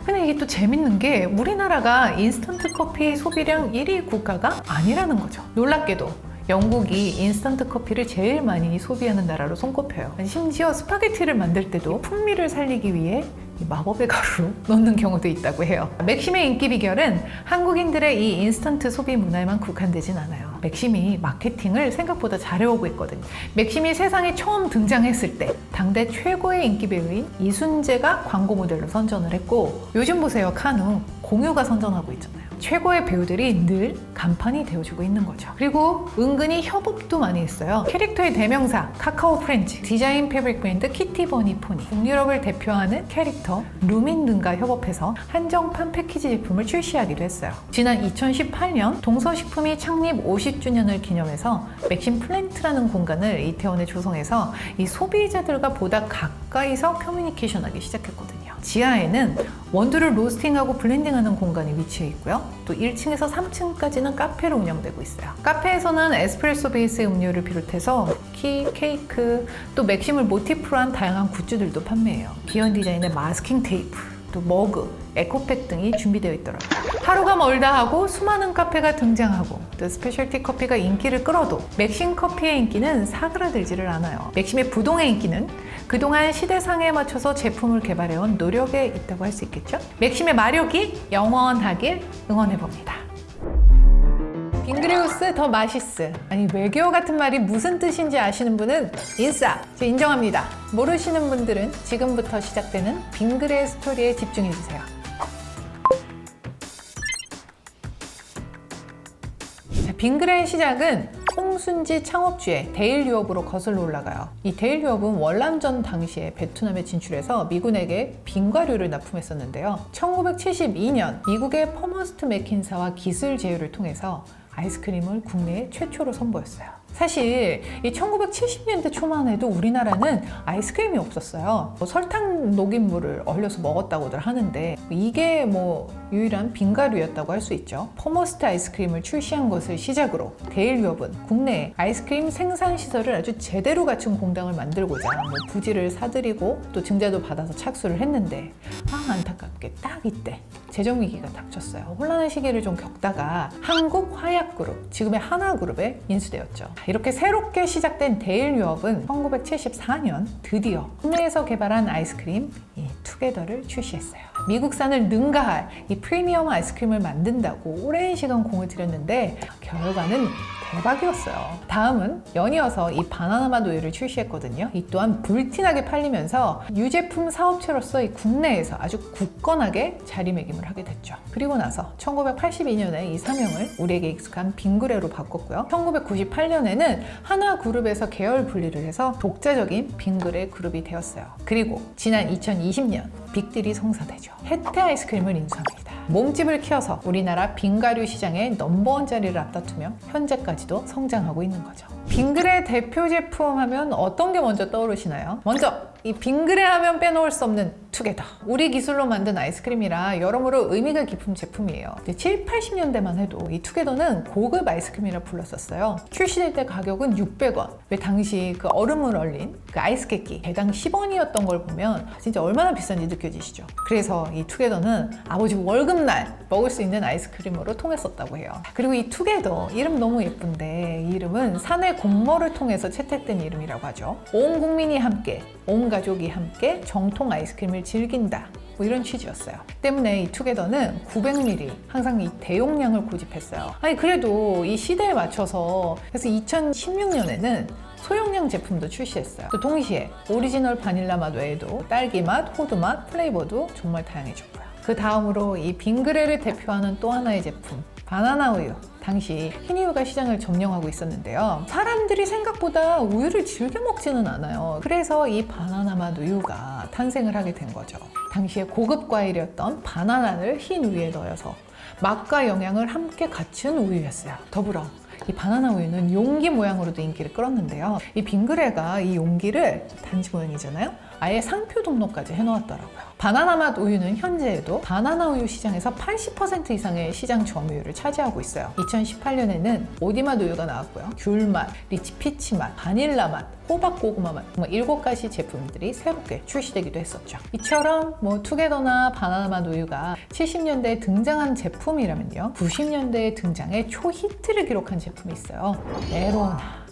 근데 이게 또 재밌는 게 우리나라가 인스턴트 커피 소비량 1위 국가가 아니라는 거죠. 놀랍게도 영국이 인스턴트 커피를 제일 많이 소비하는 나라로 손꼽혀요. 심지어 스파게티를 만들 때도 풍미를 살리기 위해 마법의 가루로 넣는 경우도 있다고 해요. 맥심의 인기 비결은 한국인들의 이 인스턴트 소비 문화에만 국한되진 않아요. 맥심이 마케팅을 생각보다 잘해오고 있거든요. 맥심이 세상에 처음 등장했을 때 당대 최고의 인기 배우인 이순재가 광고 모델로 선전을 했고 요즘 보세요. 카누 공유가 선전하고 있잖아요. 최고의 배우들이 늘 간판이 되어주고 있는 거죠. 그리고 은근히 협업도 많이 했어요. 캐릭터의 대명사 카카오 프렌즈, 디자인 패브릭 브랜드 키티버니 포니, 북유럽을 대표하는 캐릭터 루민 등과 협업해서 한정판 패키지 제품을 출시하기도 했어요. 지난 2018년 동서식품이 창립 50주년을 기념해서 맥심 플랜트라는 공간을 이태원에 조성해서 이 소비자들과 보다 가까이서 커뮤니케이션하기 시작했거든요. 지하에는 원두를 로스팅하고 블렌딩하는 공간이 위치해 있고요. 또 1층에서 3층까지는 카페로 운영되고 있어요. 카페에서는 에스프레소 베이스의 음료를 비롯해서 쿠키, 케이크, 또 맥심을 모티프로 한 다양한 굿즈들도 판매해요. 귀여운 디자인의 마스킹 테이프, 또 머그, 에코백 등이 준비되어 있더라고요. 하루가 멀다 하고 수많은 카페가 등장하고 또 스페셜티 커피가 인기를 끌어도 맥심 커피의 인기는 사그라들지를 않아요. 맥심의 부동의 인기는 그동안 시대상에 맞춰서 제품을 개발해온 노력에 있다고 할 수 있겠죠? 맥심의 마력이 영원하길 응원해봅니다. 빙그레우스 더 마시스. 아니 외계어 같은 말이 무슨 뜻인지 아시는 분은 인싸! 저 인정합니다. 모르시는 분들은 지금부터 시작되는 빙그레 스토리에 집중해주세요. 빙그레의 시작은 홍순지 창업주의 데일 유업으로 거슬러 올라가요. 이 데일 유업은 월남전 당시에 베트남에 진출해서 미군에게 빙과류를 납품했었는데요. 1972년 미국의 퍼머스트 맥킨사와 기술 제휴를 통해서 아이스크림을 국내에 최초로 선보였어요. 사실 이 1970년대 초만 해도 우리나라는 아이스크림이 없었어요. 설탕 녹인 물을 얼려서 먹었다고들 하는데 이게 유일한 빙과류였다고 할 수 있죠. 퍼머스트 아이스크림을 출시한 것을 시작으로 데일 유업은 국내에 아이스크림 생산 시설을 아주 제대로 갖춘 공장을 만들고자 부지를 사들이고 또 증자도 받아서 착수를 했는데 안타깝게 딱 이때 재정 위기가 닥쳤어요. 혼란한 시기를 좀 겪다가 한국화약그룹, 지금의 하나그룹에 인수되었죠. 이렇게 새롭게 시작된 데일 유업은 1974년 드디어 국내에서 개발한 아이스크림 이 투게더를 출시했어요. 미국산을 능가할 이 프리미엄 아이스크림을 만든다고 오랜 시간 공을 들였는데 결과는 대박이었어요. 다음은 연이어서 이 바나나맛 우유를 출시했거든요. 이 또한 불티나게 팔리면서 유제품 사업체로서 이 국내에서 아주 굳건하게 자리매김을 하게 됐죠. 그리고 나서 1982년에 이 사명을 우리에게 익숙한 빙그레로 바꿨고요. 1998년에는 하나그룹에서 계열 분리를 해서 독자적인 빙그레 그룹이 되었어요. 그리고 지난 2020년 빅딜이 성사되죠. 혜태 아이스크림을 인수합니다. 몸집을 키워서 우리나라 빙과류 시장의 넘버원 자리를 앞다투며 현재까지도 성장하고 있는 거죠. 빙그레 대표 제품 하면 어떤 게 먼저 떠오르시나요? 먼저 이 빙그레 하면 빼놓을 수 없는 투게더. 우리 기술로 만든 아이스크림이라 여러모로 의미가 깊은 제품이에요. 7, 80년대만 해도 이 투게더는 고급 아이스크림이라 불렀었어요. 출시될 때 가격은 600원. 왜 당시 그 얼음을 얼린 그 아이스 깨끼 개당 10원이었던 걸 보면 진짜 얼마나 비싼지 느껴지시죠? 그래서 이 투게더는 아버지 월급날 먹을 수 있는 아이스크림으로 통했었다고 해요. 그리고 이 투게더 이름 너무 예쁜데 이 이름은 사내 공모를 통해서 채택된 이름이라고 하죠. 온 국민이 함께, 온 가족이 함께 정통 아이스크림을 즐긴다. 뭐 이런 취지였어요. 때문에 이 투게더는 900ml 항상 이 대용량을 고집했어요. 아니 그래도 이 시대에 맞춰서 그래서 2016년에는 소형량 제품도 출시했어요. 또 동시에 오리지널 바닐라 맛 외에도 딸기 맛, 호두 맛, 플레이버도 정말 다양해졌고요. 그 다음으로 이 빙그레를 대표하는 또 하나의 제품 바나나 우유. 당시 흰우유가 시장을 점령하고 있었는데요. 사람들이 생각보다 우유를 즐겨 먹지는 않아요. 그래서 이 바나나 맛 우유가 탄생을 하게 된 거죠. 당시에 고급 과일이었던 바나나를 흰 우유에 넣어서 맛과 영양을 함께 갖춘 우유였어요. 더불어 이 바나나 우유는 용기 모양으로도 인기를 끌었는데요. 이 빙그레가 이 용기를 단지 모양이잖아요. 아예 상표 등록까지 해놓았더라고요. 바나나 맛 우유는 현재에도 바나나 우유 시장에서 80% 이상의 시장 점유율을 차지하고 있어요. 2018년에는 오디맛 우유가 나왔고요. 귤맛, 리치 피치 맛, 바닐라 맛, 호박 고구마 맛 7가지 제품들이 새롭게 출시되기도 했었죠. 이처럼 뭐 투게더나 바나나 맛 우유가 70년대에 등장한 제품이라면요. 90년대에 등장해 초히트를 기록한 제품이 있어요.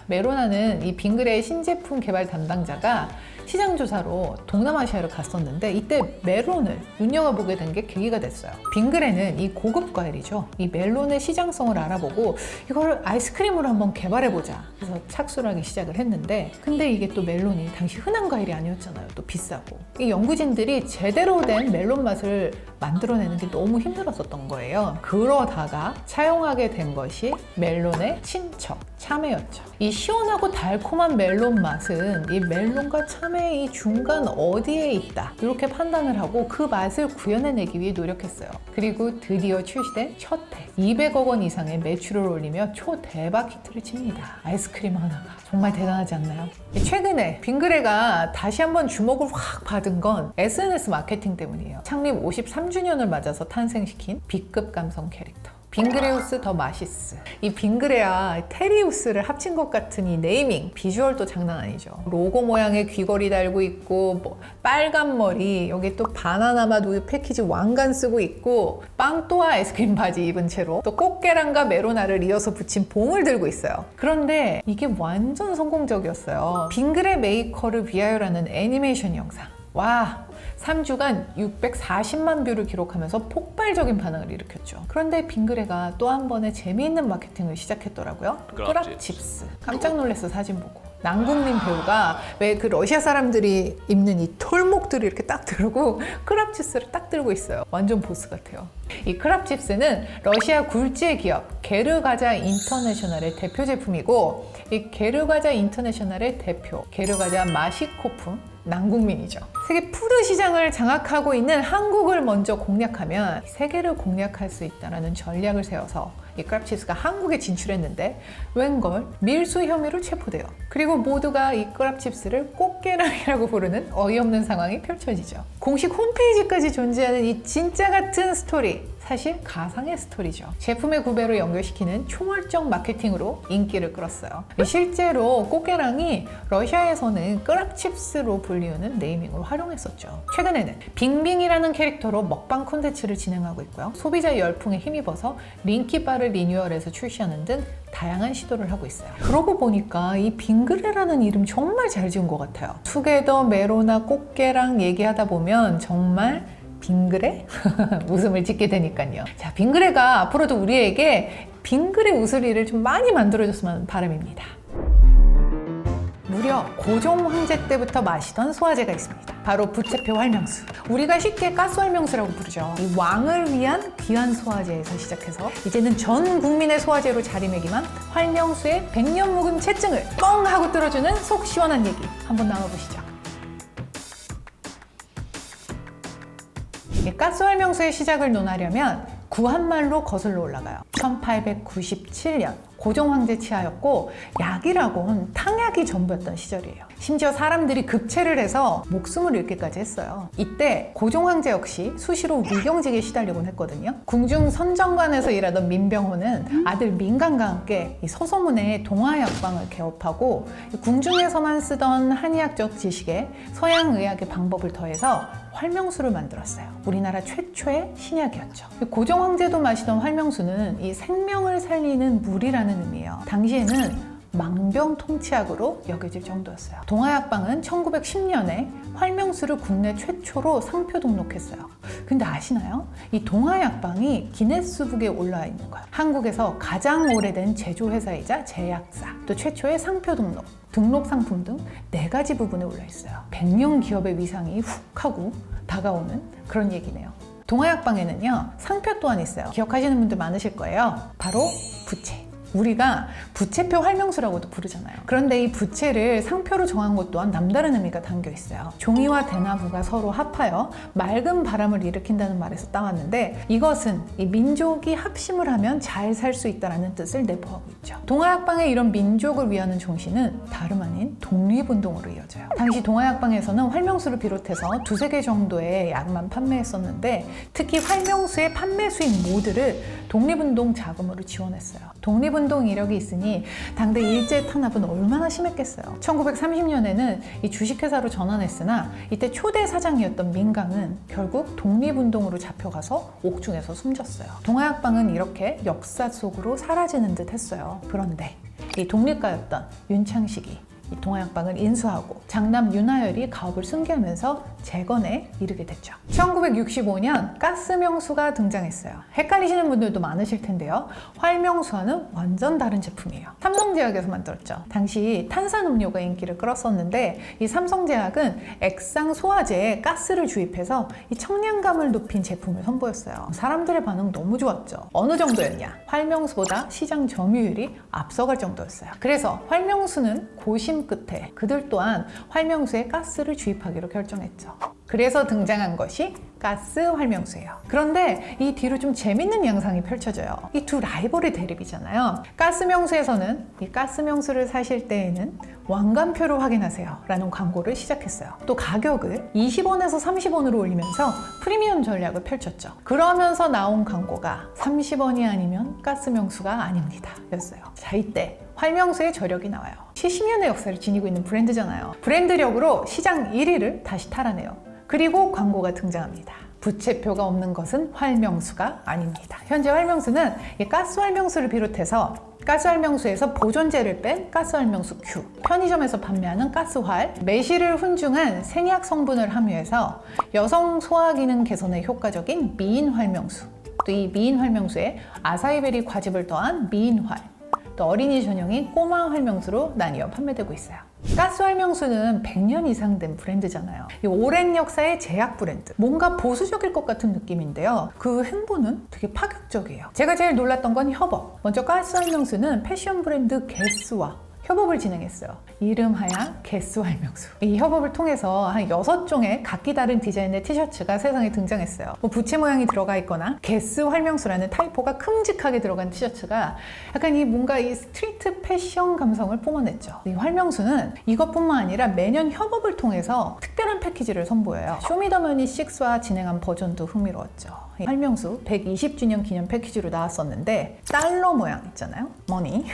메로나는 이 빙그레의 신제품 개발 담당자가 시장 조사로 동남아시아로 갔었는데 이때 멜론을 눈여겨보게 된 게 계기가 됐어요. 빙그레는 이 고급 과일이죠. 이 멜론의 시장성을 알아보고 이걸 아이스크림으로 한번 개발해보자. 그래서 착수를 하기 시작을 했는데 근데 이게 또 멜론이 당시 흔한 과일이 아니었잖아요. 또 비싸고. 이 연구진들이 제대로 된 멜론 맛을 만들어내는 게 너무 힘들었었던 거예요. 그러다가 차용하게 된 것이 멜론의 친척, 참외였죠. 이 시원하고 달콤한 멜론 맛은 이 멜론과 참외의 이 중간 어디에 있다 이렇게 판단을 하고 그 맛을 구현해내기 위해 노력했어요. 그리고 드디어 출시된 첫 해 200억 원 이상의 매출을 올리며 초대박 히트를 칩니다. 아이스크림 하나가 정말 대단하지 않나요? 최근에 빙그레가 다시 한번 주목을 확 받은 건 SNS 마케팅 때문이에요. 창립 53주년을 맞아서 탄생시킨 B급 감성 캐릭터 빙그레우스 더 마시스. 이 빙그레와 테리우스를 합친 것 같은 이 네이밍, 비주얼도 장난 아니죠. 로고 모양의 귀걸이 달고 있고 뭐 빨간 머리, 여기 또 바나나 맛 우유 패키지 왕관 쓰고 있고 빵또와 아이스크림 바지 입은 채로 또 꽃게랑과 메로나를 이어서 붙인 봉을 들고 있어요. 그런데 이게 완전 성공적이었어요. 빙그레 메이커를 위하여라는 애니메이션 영상. 와, 3주간 640만 뷰를 기록하면서 폭발적인 반응을 일으켰죠. 그런데 빙그레가 또 한 번의 재미있는 마케팅을 시작했더라고요. 크랍칩스. 깜짝 놀랐어, 사진 보고. 남궁민 배우가 왜 그 러시아 사람들이 입는 이 털목들을 이렇게 딱 들고 크랍칩스를 딱 들고 있어요. 완전 보스 같아요. 이 크랍칩스는 러시아 굴지의 기업 게르과자 인터내셔널의 대표 제품이고 이 게르과자 인터내셔널의 대표 게르과자 마시코프 남궁민이죠. 세계 푸드 시장을 장악하고 있는 한국을 먼저 공략하면 세계를 공략할 수 있다는 전략을 세워서 이 크랍칩스가 한국에 진출했는데 웬걸 밀수 혐의로 체포돼요. 그리고 모두가 이 크랍칩스를 꽃게랑이라고 부르는 어이없는 상황이 펼쳐지죠. 공식 홈페이지까지 존재하는 이 진짜 같은 스토리, 사실 가상의 스토리죠. 제품의 구배로 연결시키는 초월적 마케팅으로 인기를 끌었어요. 실제로 꽃게랑이 러시아에서는 크랍칩스로 불리우는 네이밍으로 활용했었죠. 최근에는 빙빙이라는 캐릭터로 먹방 콘텐츠를 진행하고 있고요. 소비자 열풍에 힘입어서 링키바를 리뉴얼해서 출시하는 등 다양한 시도를 하고 있어요. 그러고 보니까 이 빙그레라는 이름 정말 잘 지은 것 같아요. 투게더, 메로나, 꽃게랑 얘기하다 보면 정말 빙그레? 웃음을 짓게 되니까요. 자, 빙그레가 앞으로도 우리에게 빙그레 웃을 좀 많이 만들어줬으면 바람입니다. 무려 고종 황제 때부터 마시던 소화제가 있습니다. 바로 부채표 활명수. 우리가 쉽게 가스 활명수라고 부르죠. 이 왕을 위한 귀한 소화제에서 시작해서 이제는 전 국민의 소화제로 자리매김한 활명수의 100년 묵은 채증을 뻥 하고 뚫어주는 속 시원한 얘기 한번 나눠보시죠. 가스 활명수의 시작을 논하려면 구한말로 거슬러 올라가요. 1897년 고종 황제 치하였고 약이라곤 탕약이 전부였던 시절이에요. 심지어 사람들이 급체를 해서 목숨을 잃기까지 했어요. 이때 고종 황제 역시 수시로 위경직에 시달리곤 했거든요. 궁중 선정관에서 일하던 민병호는 아들 민간과 함께 이 서소문의 동화약방을 개업하고 궁중에서만 쓰던 한의학적 지식에 서양의학의 방법을 더해서 활명수를 만들었어요. 우리나라 최초의 신약이었죠. 고종 황제도 마시던 활명수는 이 생명을 살리는 물이라는 의미예요. 당시에는 망병통치약으로 여겨질 정도였어요. 동아약방은 1910년에 활명수를 국내 최초로 상표 등록했어요. 근데 아시나요? 이 동아약방이 기네스북에 올라와 있는 거예요. 한국에서 가장 오래된 제조회사이자 제약사, 또 최초의 상표 등록 상품 등 4가지 부분에 올라 있어요. 100년 기업의 위상이 훅 하고 다가오는 그런 얘기네요. 동아약방에는요, 상표 또한 있어요. 기억하시는 분들 많으실 거예요. 바로 부채. 우리가 부채표 활명수라고도 부르잖아요. 그런데 이 부채를 상표로 정한 것 또한 남다른 의미가 담겨 있어요. 종이와 대나무가 서로 합하여 맑은 바람을 일으킨다는 말에서 따왔는데, 이것은 이 민족이 합심을 하면 잘 살 수 있다는 뜻을 내포하고 있죠. 동아약방의 이런 민족을 위하는 정신은 다름 아닌 독립운동으로 이어져요. 당시 동아약방에서는 활명수를 비롯해서 2-3개 정도의 약만 판매했었는데, 특히 활명수의 판매 수익 모두를 독립운동 자금으로 지원했어요. 독립운동 이력이 있으니 당대 일제 탄압은 얼마나 심했겠어요. 1930년에는 이 주식회사로 전환했으나 이때 초대 사장이었던 민강은 결국 독립운동으로 잡혀가서 옥중에서 숨졌어요. 동아약방은 이렇게 역사 속으로 사라지는 듯 했어요. 그런데 이 독립가였던 윤창식이 이 동아약방을 인수하고 장남 윤하열이 가업을 승계하면서 재건에 이르게 됐죠. 1965년 가스명수가 등장했어요. 헷갈리시는 분들도 많으실 텐데요. 활명수와는 완전 다른 제품이에요. 삼성제약에서 만들었죠. 당시 탄산음료가 인기를 끌었었는데, 이 삼성제약은 액상 소화제에 가스를 주입해서 이 청량감을 높인 제품을 선보였어요. 사람들의 반응 너무 좋았죠. 어느 정도였냐? 활명수보다 시장 점유율이 앞서갈 정도였어요. 그래서 활명수는 고심 끝에 그들 또한 활명수에 가스를 주입하기로 결정했죠. 그래서 등장한 것이 가스 활명수예요. 그런데 이 뒤로 좀 재밌는 양상이 펼쳐져요. 이 두 라이벌의 대립이잖아요. 가스명수에서는 이 가스명수를 사실 때에는 왕관표를 확인하세요 라는 광고를 시작했어요. 또 가격을 20원에서 30원으로 올리면서 프리미엄 전략을 펼쳤죠. 그러면서 나온 광고가 30원이 아니면 가스명수가 아닙니다 였어요. 자, 이때 활명수의 저력이 나와요. 70년의 역사를 지니고 있는 브랜드잖아요. 브랜드력으로 시장 1위를 다시 탈환해요. 그리고 광고가 등장합니다. 부채표가 없는 것은 활명수가 아닙니다. 현재 활명수는 가스 활명수를 비롯해서 가스 활명수에서 보존제를 뺀 가스 활명수 Q, 편의점에서 판매하는 가스활, 매실을 훈중한 생약 성분을 함유해서 여성 소화 기능 개선에 효과적인 미인 활명수, 또 이 미인 활명수에 아사이베리 과즙을 더한 미인활, 또 어린이 전용인 꼬마 활명수로 나뉘어 판매되고 있어요. 가스 활명수는 100년 이상 된 브랜드잖아요. 이 오랜 역사의 제약 브랜드. 뭔가 보수적일 것 같은 느낌인데요. 그 행보는 되게 파격적이에요. 제가 제일 놀랐던 건 협업. 먼저 가스 활명수는 패션 브랜드 게스와 협업을 진행했어요. 이름하야 게스 활명수. 이 협업을 통해서 한 6종의 각기 다른 디자인의 티셔츠가 세상에 등장했어요. 부채 모양이 들어가 있거나 게스 활명수라는 타이포가 큼직하게 들어간 티셔츠가 약간 이 뭔가 이 스트리트 패션 감성을 뿜어냈죠. 이 활명수는 이것뿐만 아니라 매년 협업을 통해서 특별한 패키지를 선보여요. 쇼미더머니 6와 진행한 버전도 흥미로웠죠. 활명수 120주년 기념 패키지로 나왔었는데 달러 모양 있잖아요. 머니.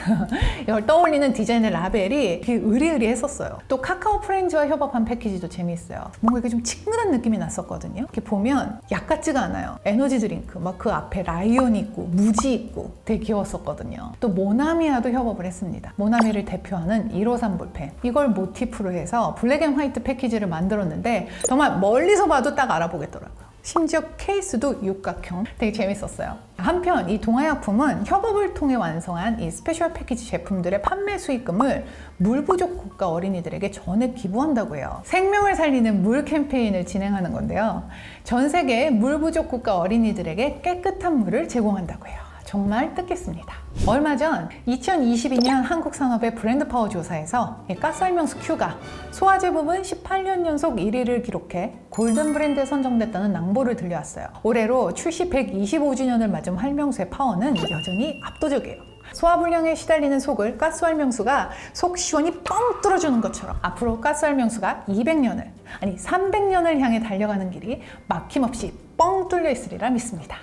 이걸 떠올리는 디자인의 라벨이 되게 으리으리했었어요. 또 카카오 프렌즈와 협업한 패키지도 재미있어요. 뭔가 이렇게 좀 친근한 느낌이 났었거든요. 이렇게 보면 약 같지가 않아요. 에너지 드링크 막 그 앞에 라이온이 있고 무지 있고 되게 귀여웠었거든요. 또 모나미와도 협업을 했습니다. 모나미를 대표하는 153 볼펜. 이걸 모티프로 해서 블랙 앤 화이트 패키지를 만들었는데 정말 멀리서 봐도 딱 알아보겠더라고요. 심지어 케이스도 육각형. 되게 재밌었어요. 한편 이 동아약품은 협업을 통해 완성한 이 스페셜 패키지 제품들의 판매 수익금을 물 부족 국가 어린이들에게 전액 기부한다고 해요. 생명을 살리는 물 캠페인을 진행하는 건데요. 전 세계 물 부족 국가 어린이들에게 깨끗한 물을 제공한다고 해요. 정말 뜻깊습니다. 얼마 전 2022년 한국산업의 브랜드 파워 조사에서 가스 활명수 Q가 소화제 부분 18년 연속 1위를 기록해 골든 브랜드에 선정됐다는 낭보를 들려왔어요. 올해로 출시 125주년을 맞은 활명수의 파워는 여전히 압도적이에요. 소화불량에 시달리는 속을 가스 활명수가 속 시원히 뻥 뚫어주는 것처럼 앞으로 가스 활명수가 200년을, 아니 300년을 향해 달려가는 길이 막힘없이 뻥 뚫려 있으리라 믿습니다.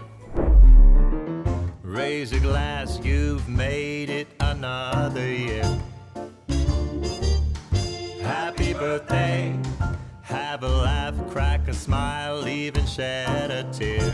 Raise a glass, you've made it another year. Happy birthday, have a laugh, crack a smile, even shed a tear.